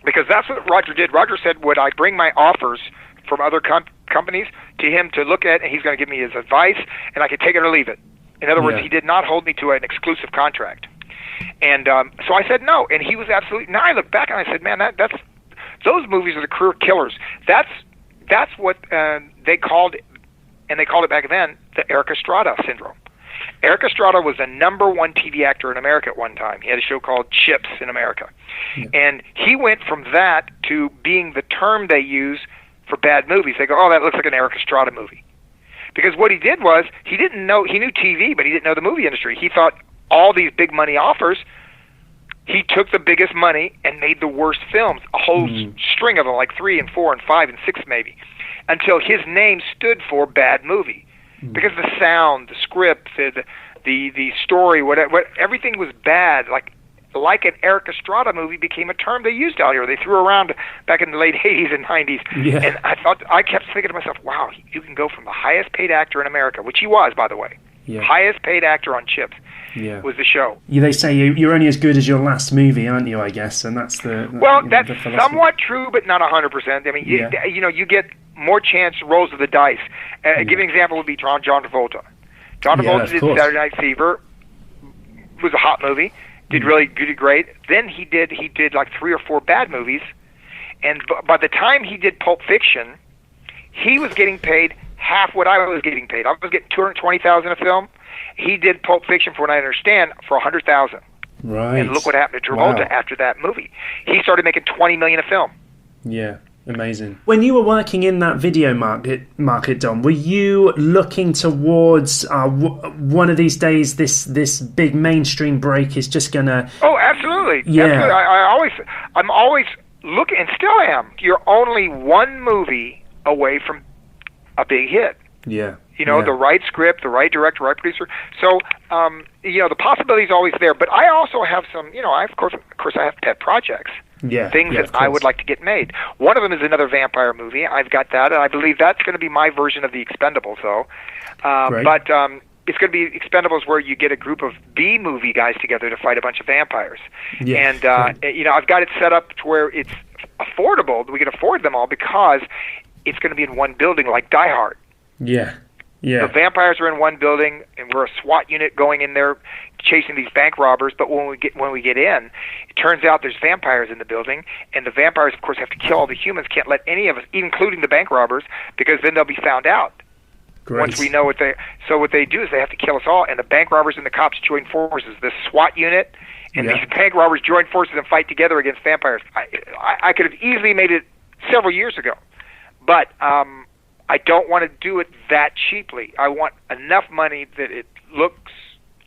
Because that's what Roger did. Roger said, would I bring my offers from other companies to him to look at, and he's going to give me his advice, and I could take it or leave it. In other words, he did not hold me to an exclusive contract. And so I said no, and he was absolutely... Now I look back and I said, man, that's those movies are the career killers. That's what they called, and they called it back then, the Eric Estrada syndrome. Eric Estrada was the #1 TV actor in America at one time. He had a show called Chips in America. Yeah. And he went from that to being the term they use for bad movies. They go, oh, that looks like an Eric Estrada movie. Because what he did was, he knew TV, but he didn't know the movie industry. He thought all these big money offers, he took the biggest money and made the worst films, a whole string of them, like 3 and 4 and 5 and 6 maybe, until his name stood for bad movie. Because the sound, the script, the story, everything was bad. Like an Eric Estrada movie became a term they used out here. They threw around back in the late 80s and 90s. Yeah. And I kept thinking to myself, wow, you can go from the highest paid actor in America, which he was, by the way, highest paid actor on Chips, was the show. They say you're only as good as your last movie, aren't you, I guess? And that's that's somewhat true, but not 100%. I mean, you get more chance rolls of the dice. Give an example would be John Travolta. John Travolta did Saturday Night Fever. It was a hot movie. Did really great. Then he did like 3 or 4 bad movies, and by the time he did Pulp Fiction, he was getting paid half what I was getting paid. I was getting $220,000 a film. He did Pulp Fiction, for what I understand, for $100,000. Right. And look what happened to Travolta after that movie. He started making $20 million a film. Yeah. Amazing. When you were working in that video market, Don, were you looking towards one of these days this big mainstream break is just gonna? Oh, absolutely. Yeah. Absolutely. I'm always looking, and still am. You're only one movie away from a big hit. Yeah. The right script, the right director, right producer. So, the possibility is always there. But I also have some, of course, I have pet projects. Things that I would like to get made. One of them is another vampire movie. I've got that, and I believe that's going to be my version of the Expendables, though. But it's going to be Expendables where you get a group of B-movie guys together to fight a bunch of vampires. Yeah. And, I've got it set up to where it's affordable. We can afford them all because it's going to be in one building like Die Hard. Yeah. Yeah. The vampires are in one building, and we're a SWAT unit going in there chasing these bank robbers. But when we get in, it turns out there's vampires in the building, and the vampires, of course, have to kill all the humans. Can't let any of us, including the bank robbers, because then they'll be found out. Great. Once we know what they. So what they do is they have to kill us all, and the bank robbers and the cops join forces. The SWAT unit and these bank robbers join forces and fight together against vampires. I could have easily made it several years ago, but I don't want to do it that cheaply. I want enough money that it looks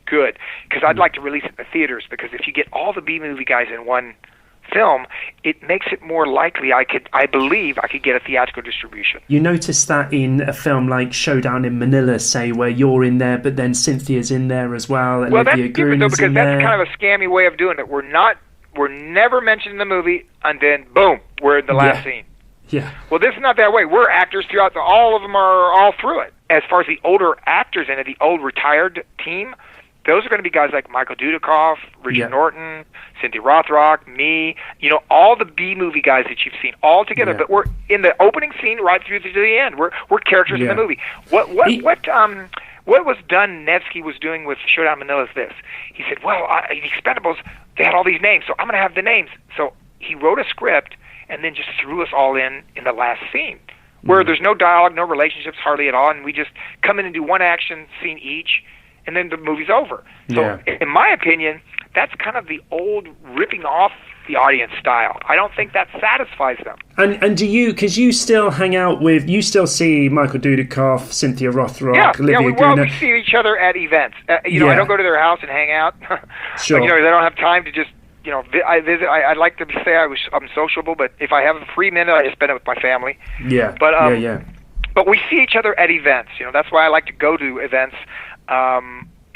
good, because I'd like to release it in the theaters, because if you get all the B-movie guys in one film, it makes it more likely I believe I could get a theatrical distribution. You notice that in a film like Showdown in Manila, say, where you're in there, but then Cynthia's in there as well. Well, that's different, though, because that's kind of a scammy way of doing it. We're never mentioned in the movie, and then, boom, we're in the last scene. Yeah. Well, this is not that way. We're actors throughout. All of them are all through it. As far as the older actors in it, the old retired team, those are going to be guys like Michael Dudikoff, Richard Norton, Cynthia Rothrock, me. All the B-movie guys that you've seen all together. Yeah. But we're in the opening scene right through to the end. We're characters in the movie. What was done? Nevsky was doing with Showdown in Manila is this. He said, "Well, the Expendables, they had all these names, so I'm going to have the names." So he wrote a script and then just threw us all in the last scene, where there's no dialogue, no relationships hardly at all, and we just come in and do one action scene each, and then the movie's over. So, in my opinion, that's kind of the old ripping off the audience style. I don't think that satisfies them. And do you, because you still hang out with, you still see Michael Dudikoff, Cynthia Rothrock, Olivia Guna. We see each other at events. I don't go to their house and hang out. Sure. They don't have time to just, I visit. I'd like to say I'm sociable, but if I have a free minute, I just spend it with my family. Yeah. But But we see each other at events. That's why I like to go to events.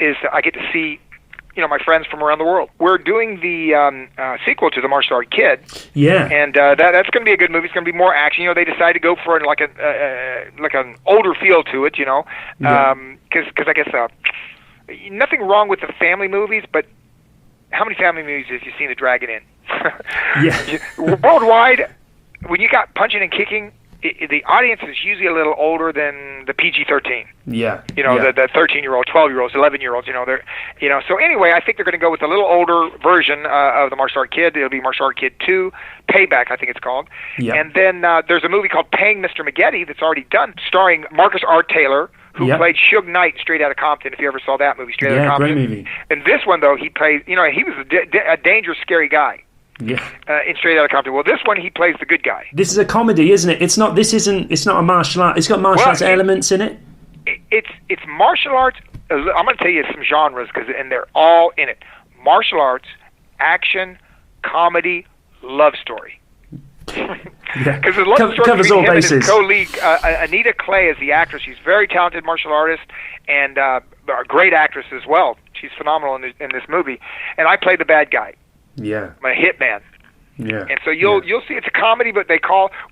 Is I get to see, my friends from around the world. We're doing the sequel to The Martial Art Kid. Yeah. And that's going to be a good movie. It's going to be more action. They decided to go for like an older feel to it. Because I guess nothing wrong with the family movies, but how many family movies have you seen to drag it in? Yeah. Worldwide, when you got punching and kicking, the audience is usually a little older than the PG-13. Yeah. The 13-year-old, 12-year-olds, 11-year-olds. So anyway, I think they're going to go with a little older version of the Martial Art Kid. It'll be Martial Art Kid 2, Payback, I think it's called. Yeah. And then there's a movie called Paying Mr. McGetty that's already done, starring Marcus R. Taylor, who played Suge Knight in Straight Outta Compton. If you ever saw that movie, Straight Outta Compton. Yeah, great movie. And this one though, he plays. He was a dangerous, scary guy. Yeah. In Straight Outta Compton. Well, this one he plays the good guy. This is a comedy, isn't it? It's not. This isn't. It's not a martial art. It's got martial arts elements in it. It's martial arts. I'm going to tell you some genres and they're all in it. Martial arts, action, comedy, love story. Because the love story covers all bases. His co-league Anita Clay is the actress. She's a very talented martial artist and a great actress as well. She's phenomenal in this movie. And I play the bad guy. Yeah, I'm a hitman. Yeah, and so you'll see it's a comedy, but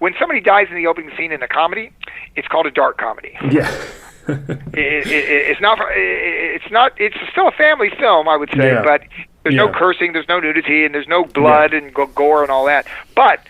when somebody dies in the opening scene in a comedy, it's called a dark comedy. Yeah, it's not. It's still a family film, I would say, but there's no cursing, there's no nudity, and there's no blood and gore and all that. But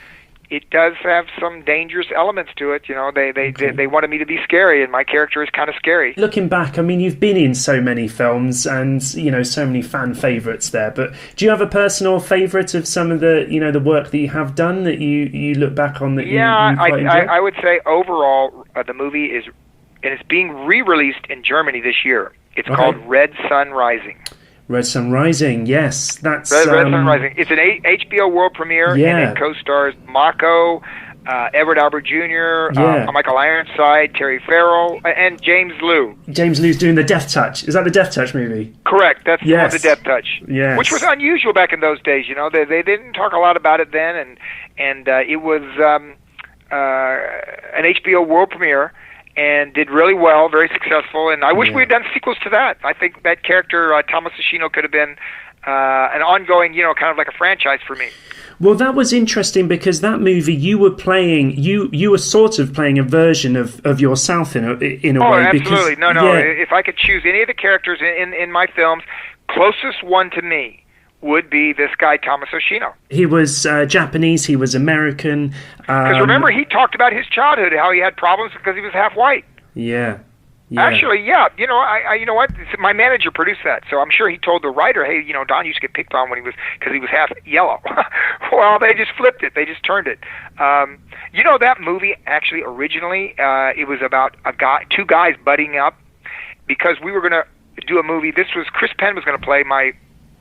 it does have some dangerous elements to it. They wanted me to be scary, and my character is kind of scary. Looking back, I mean, you've been in so many films and, so many fan favourites there, but do you have a personal favourite of some of the, the work that you have done that you look back on that you quite enjoy? I would say overall, the movie is, and it's being re-released in Germany this year. It's called Red Sun Rising. Red Sun Rising, yes, that's Red Sun Rising. It's an HBO world premiere, and it co-stars Mako, Edward Albert Jr., Michael Ironside, Terry Farrell, and James Liu. James Liu's doing the Death Touch. Is that the Death Touch movie? Correct. That's the Death Touch. Yes. Which was unusual back in those days. They didn't talk a lot about it then, and it was an HBO world premiere. And did really well, very successful. And I wish we had done sequels to that. I think that character, Thomas Ashino, could have been an ongoing, kind of like a franchise for me. Well, that was interesting because that movie you were playing, you were sort of playing a version of yourself in a way. Oh, absolutely. No. Yeah. If I could choose any of the characters in my films, closest one to me would be this guy, Thomas Oshino. He was Japanese, he was American. Because remember, he talked about his childhood, how he had problems because he was half white. Yeah. Actually, I you know what? My manager produced that, so I'm sure he told the writer, hey, Don used to get picked on because he was half yellow. Well, they just flipped it. They just turned it. That movie, actually, originally, it was about two guys buddying up because we were going to do a movie. Chris Penn was going to play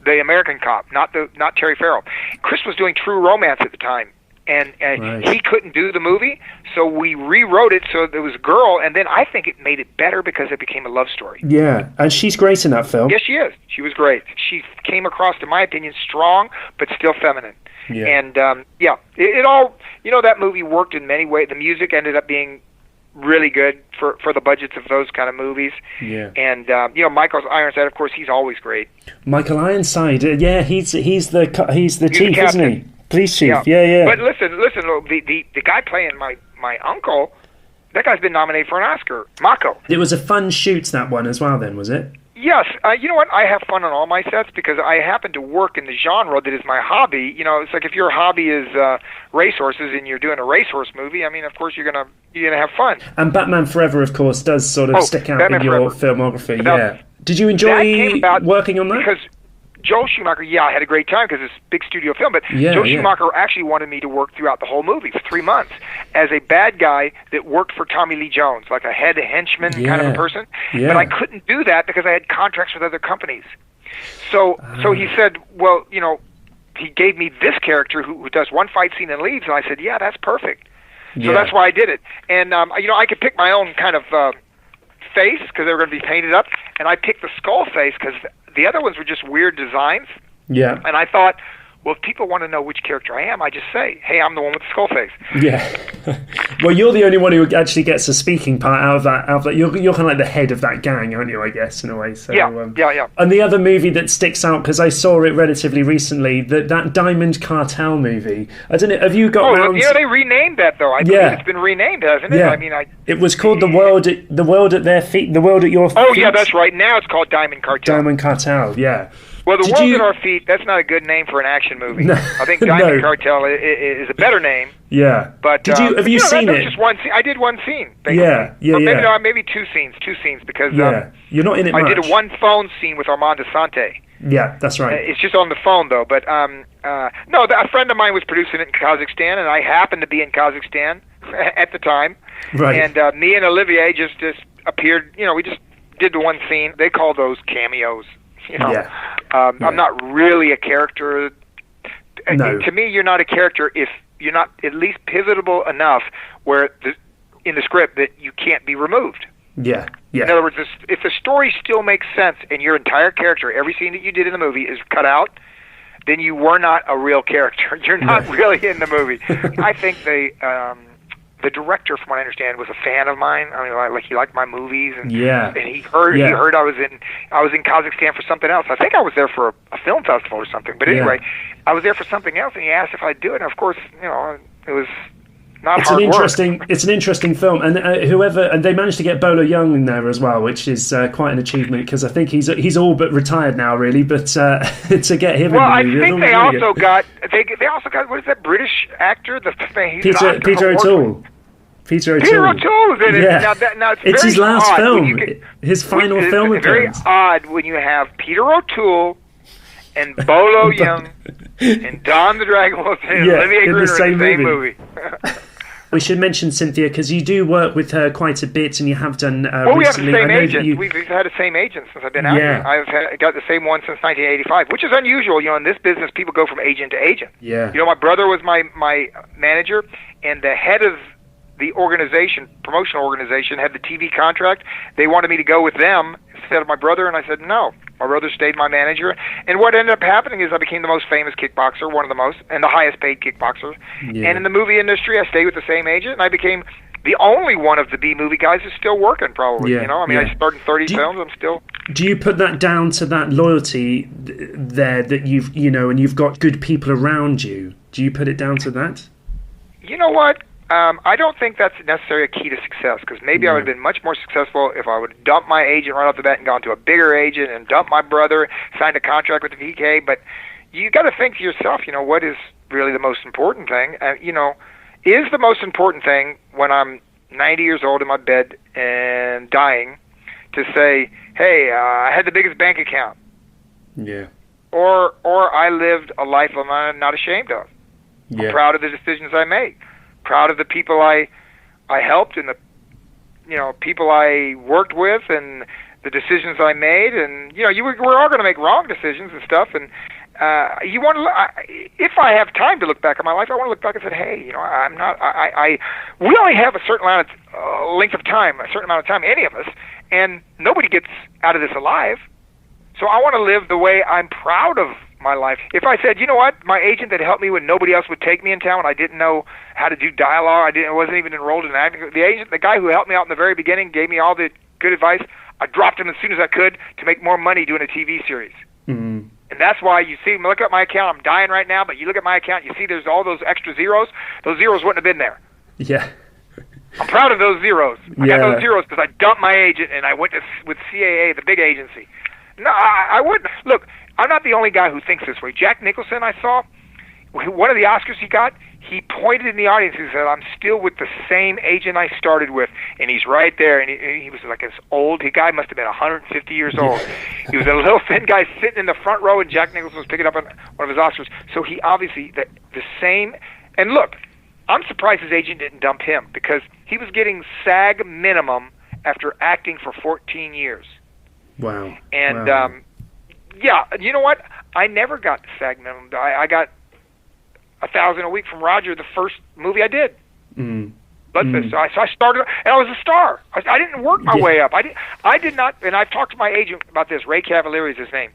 the American cop, not Terry Farrell. Chris was doing True Romance at the time, and he couldn't do the movie, so we rewrote it so there was a girl, and then I think it made it better because it became a love story. Yeah, and she's great in that film. Yes, she is. She was great. She came across, in my opinion, strong, but still feminine. Yeah. And, it all, that movie worked in many ways. The music ended up being really good for the budgets of those kind of movies. Yeah. And Michael Ironside, of course, he's always great. Michael Ironside, he's the chief, isn't he? Police chief. Yeah. But listen, the guy playing my uncle, that guy's been nominated for an Oscar. Mako. It was a fun shoot, that one as well. Then was it? Yes. You know what? I have fun on all my sets because I happen to work in the genre that is my hobby. It's like if your hobby is racehorses and you're doing a racehorse movie, I mean, of course you're gonna have fun. And Batman Forever, of course, does sort of stick out in your filmography. Now, did you enjoy working on that? Because Joel Schumacher, I had a great time because it's a big studio film, but Joel Schumacher actually wanted me to work throughout the whole movie for 3 months as a bad guy that worked for Tommy Lee Jones, like a head henchman kind of a person. Yeah. But I couldn't do that because I had contracts with other companies. So he said, well, he gave me this character who does one fight scene and leaves, and I said, yeah, that's perfect. So that's why I did it. And, I could pick my own kind of face because they were going to be painted up, and I picked the skull face because the other ones were just weird designs. Yeah. And I thought, well, if people want to know which character I am, I just say, hey, I'm the one with the skull face. Yeah. Well, you're the only one who actually gets a speaking part out of that. You're kind of like the head of that gang, aren't you, I guess, in a way. So, yeah. And the other movie that sticks out, because I saw it relatively recently, that Diamond Cartel movie. I don't know, have you got round... they renamed that, though. I believe it's been renamed, hasn't it? Yeah. I mean, it was called The World at Their Feet, The World at Your Feet. Oh, yeah, that's right. Now it's called Diamond Cartel. Diamond Cartel, yeah. Well, The World at Our Feet, that's not a good name for an action movie. No, I think Diamond Cartel is a better name. Yeah. But have you seen it? Just one scene. I did one scene, basically. Yeah. Maybe two scenes because you're not in it much. I did a one phone scene with Armand Asante. Yeah, that's right. It's just on the phone, though. But a friend of mine was producing it in Kazakhstan, and I happened to be in Kazakhstan at the time. Right. And me and Olivier just appeared. We just did the one scene. They call those cameos. I'm not really a character. No. To me, you're not a character if you're not at least pivotal enough where in the script that you can't be removed. Yeah. In other words, if the story still makes sense and your entire character, every scene that you did in the movie is cut out, then you were not a real character. You're not really in the movie. I think the director, from what I understand, was a fan of mine. I mean, he liked my movies, and he heard I was in Kazakhstan for something else. I think I was there for a film festival or something. But anyway, I was there for something else, and he asked if I'd do it. And of course, it was not hard work. It's an interesting film, and and they managed to get Bolo Young in there as well, which is quite an achievement because I think he's all but retired now, really. But to get him, I think they also got what is that British actor? Peter O'Toole. Peter O'Toole's in it. Yeah. Now it's his last film, his final film appearance. It's very odd when you have Peter O'Toole and Bolo Young and Don the Dragon Wilson and Olivier Gruner in the same movie. We should mention Cynthia because you do work with her quite a bit, and you have done recently. We have the same agent. We've had the same agent since I've been out here. I've got the same one since 1985, which is unusual. In this business, people go from agent to agent. Yeah. My brother was my manager, and the head of the promotional organization, had the TV contract. They wanted me to go with them instead of my brother, and I said no. My brother stayed my manager, and what ended up happening is I became the most famous kickboxer, one of the most, and the highest paid kickboxer. Yeah. And in the movie industry, I stayed with the same agent, and I became the only one of the B movie guys who's still working, probably. Yeah. I started 30 films. I'm still. Do you put that down to that loyalty there that and you've got good people around you? Do you put it down to that? You know what? I don't think that's necessarily a key to success, because maybe I would have been much more successful if I would have dumped my agent right off the bat and gone to a bigger agent and dumped my brother, signed a contract with the PK. But you got to think to yourself, what is really the most important thing? Is the most important thing when I'm 90 years old in my bed and dying to say, hey, I had the biggest bank account. Yeah. Or I lived a life I'm not ashamed of. Yeah. I'm proud of the decisions I made. Proud of the people I helped and the people I worked with and the decisions I made, and we're all going to make wrong decisions and stuff, and you want to if I have time to look back on my life, I want to look back and say, hey, we only have a certain amount of length of time, a certain amount of time, any of us, and nobody gets out of this alive. So I want to live the way I'm proud of my life. If I said, my agent that helped me when nobody else would take me in town, and I didn't know how to do dialogue, I wasn't even enrolled in acting. The guy who helped me out in the very beginning, gave me all the good advice. I dropped him as soon as I could to make more money doing a TV series. Mm-hmm. And that's why you see, look at my account. I'm dying right now, but you look at my account, you see there's all those extra zeros. Those zeros wouldn't have been there. Yeah. I'm proud of those zeros. I got those zeros because I dumped my agent and I went with CAA, the big agency. No, I wouldn't. Look, I'm not the only guy who thinks this way. Jack Nicholson, I saw, one of the Oscars he got, he pointed in the audience and said, I'm still with the same agent I started with. And he's right there. And he was like this old, the guy must have been 150 years old. He was a little thin guy sitting in the front row, and Jack Nicholson was picking up on one of his Oscars. So he obviously, the same, and look, I'm surprised his agent didn't dump him, because he was getting SAG minimum after acting for 14 years. Wow. And, wow. Yeah, you know what? I never got the SAG minimum. I got $1,000 a week from Roger the first movie I did. Bloodfist. So I started, and I was a star. I didn't work my way up. I did not, and I've talked to my agent about this. Ray Cavalieri is his name.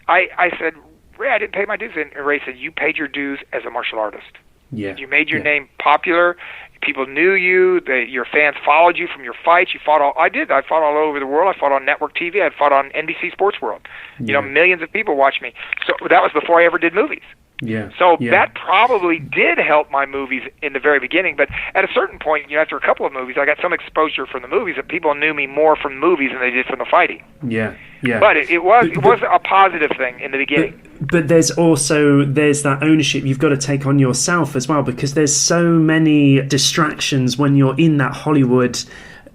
I said, Ray, I didn't pay my dues. And Ray said, you paid your dues as a martial artist. Yeah. You made your name popular. People knew you. Your fans followed you from your fights. You fought all. I did. I fought all over the world. I fought on network TV. I fought on NBC Sports World. You know, millions of people watched me. So that was before I ever did movies. Yeah. So that probably did help my movies in the very beginning. But at a certain point, after a couple of movies, I got some exposure from the movies that people knew me more from movies than they did from the fighting. Yeah. Yeah. But it was a positive thing in the beginning. But there's that ownership you've got to take on yourself as well, because there's so many distractions when you're in that Hollywood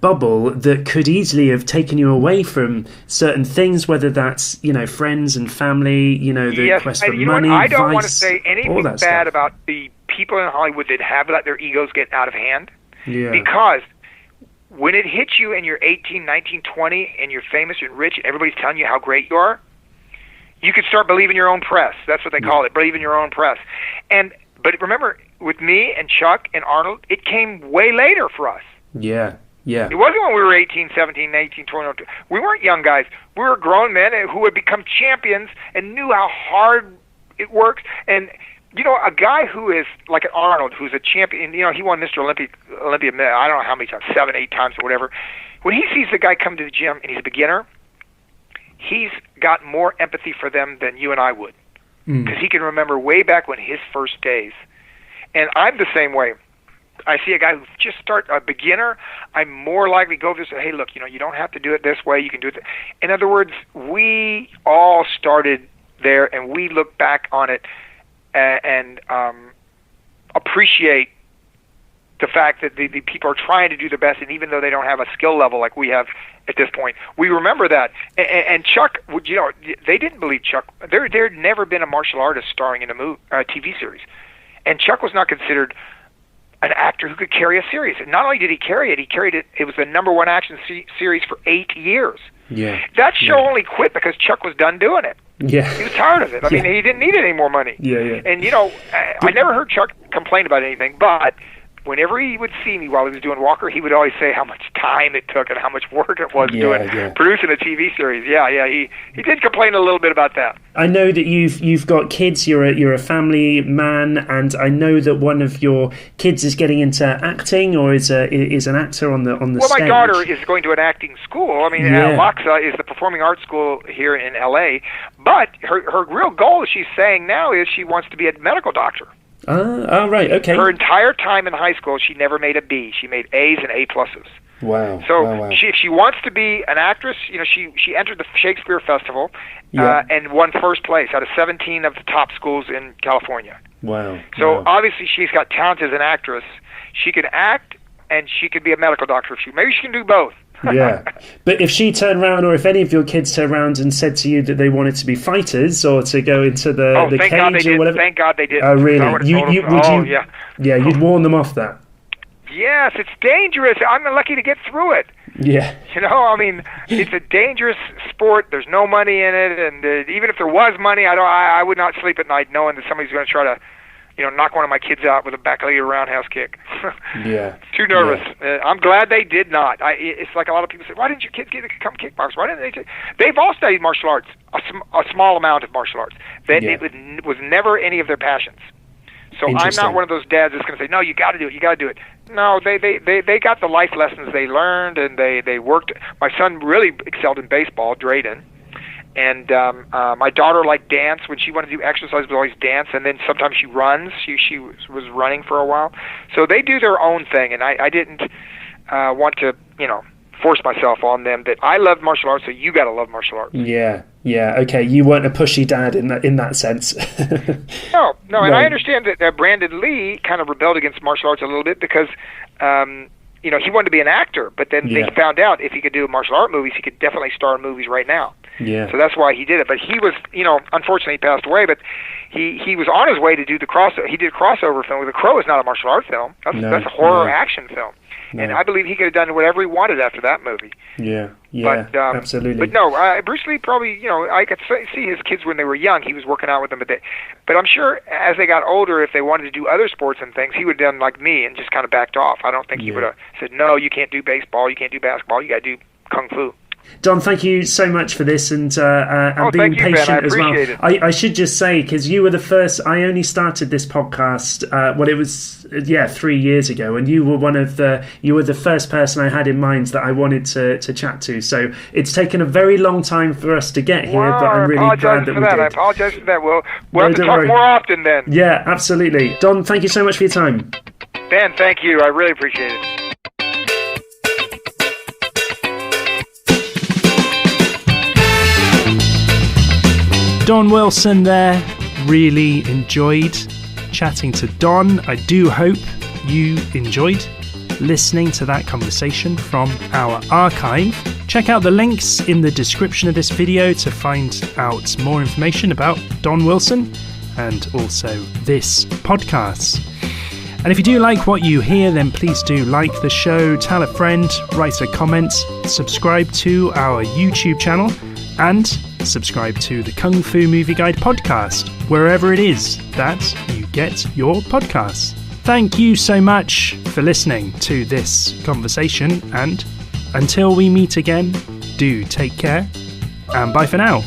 bubble that could easily have taken you away from certain things, whether that's, friends and family, the quest for money, I don't vice, want to say anything bad stuff about the people in Hollywood that have let their egos get out of hand. Yeah. Because when it hits you and you're 18, 19, 20 and you're famous and rich and everybody's telling you how great you are, you can start believing your own press. That's what they call it, believing your own press. But remember, with me and Chuck and Arnold, it came way later for us. Yeah. Yeah. It wasn't when we were 18, 17, 18, 20. We weren't young guys. We were grown men who had become champions and knew how hard it works. And, a guy who is like an Arnold, who's a champion, he won Mr. Olympia, I don't know how many times, 7, 8 times or whatever. When he sees the guy come to the gym and he's a beginner, he's got more empathy for them than you and I would. Because he can remember way back when his first days. And I'm the same way. I see a guy who just starts a beginner, I'm more likely to go over and say, hey, look, you don't have to do it this way. You can do it. In other words, we all started there, and we look back on it and appreciate the fact that the people are trying to do their best, and even though they don't have a skill level like we have at this point, we remember that. And Chuck, they didn't believe Chuck. There had never been a martial artist starring in a TV series, and Chuck was not considered an actor who could carry a series. And not only did he carry it, it was the #1 action series for 8 years. Yeah. That show only quit because Chuck was done doing it. Yeah. He was tired of it. I mean, he didn't need any more money. Yeah, yeah. And, I never heard Chuck complain about anything, but whenever he would see me while he was doing Walker, he would always say how much time it took and how much work it was producing a TV series. Yeah, he did complain a little bit about that. I know that you've got kids. You're a family man, and I know that one of your kids is getting into acting, or is an actor on the stage. Well, my daughter is going to an acting school. I mean, LACSA is the performing arts school here in L.A., but her real goal, she's saying now, is she wants to be a medical doctor. Right, okay. Her entire time in high school, she never made a B. She made A's and A+. Wow. So wow. If she wants to be an actress, she entered the Shakespeare Festival and won first place out of 17 of the top schools in California. Wow. So obviously she's got talent as an actress. She can act and she could be a medical doctor. Maybe she can do both. Yeah. But if she turned around, or if any of your kids turned around and said to you that they wanted to be fighters or to go into the cage or whatever. Thank God they did. Oh, really? You'd warn them off that. Yes, it's dangerous. I'm lucky to get through it. Yeah. I mean, it's a dangerous sport. There's no money in it, and even if there was money, I would not sleep at night knowing that somebody's going to try to, knock one of my kids out with a back-legged roundhouse kick. Yeah. Too nervous. Yeah. I'm glad they did not. It's like a lot of people say, why didn't your kids become kickboxers? Why didn't they? They've all studied martial arts, a small amount of martial arts. It was never any of their passions. So I'm not one of those dads that's going to say, no, you got to do it. You got to do it. No, they got the life lessons they learned, and they worked. My son really excelled in baseball, Drayden. And my daughter liked dance. When she wanted to do exercise, it was always dance. And then sometimes she runs. She was running for a while. So they do their own thing, and I didn't want to, force myself on them that I love martial arts, so you got to love martial arts. Yeah, okay. You weren't a pushy dad in that sense. No, and I understand that Brandon Lee kind of rebelled against martial arts a little bit because, he wanted to be an actor, but then they found out if he could do martial art movies, he could definitely star in movies right now. Yeah. So that's why he did it. But he was, unfortunately he passed away, but he was on his way to do the crossover. He did a crossover film. The Crow is not a martial arts film. That's a horror action film. And I believe he could have done whatever he wanted after that movie. Yeah, absolutely. But no, Bruce Lee probably, I could see his kids when they were young. He was working out with them, but I'm sure as they got older, if they wanted to do other sports and things, he would have done like me and just kind of backed off. I don't think he would have said, no, you can't do baseball, you can't do basketball, you got to do kung fu. Don, thank you so much for this and being patient Ben. as well. It. I should just say, because you were the first, I only started this podcast, it was 3 years ago, and you were the first person I had in mind that I wanted to chat to. So it's taken a very long time for us to get here, but I'm really glad that we did. I apologize for that. We'll have to talk more often then. Yeah, absolutely. Don, thank you so much for your time. Ben, thank you. I really appreciate it. Don Wilson there. Really enjoyed chatting to Don. I do hope you enjoyed listening to that conversation from our archive. Check out the links in the description of this video to find out more information about Don Wilson and also this podcast. And if you do like what you hear, then please do like the show, tell a friend, write a comment, subscribe to our YouTube channel, and subscribe to the Kung Fu Movie Guide podcast, wherever it is that you get your podcasts. Thank you so much for listening to this conversation, and until we meet again, do take care, and bye for now.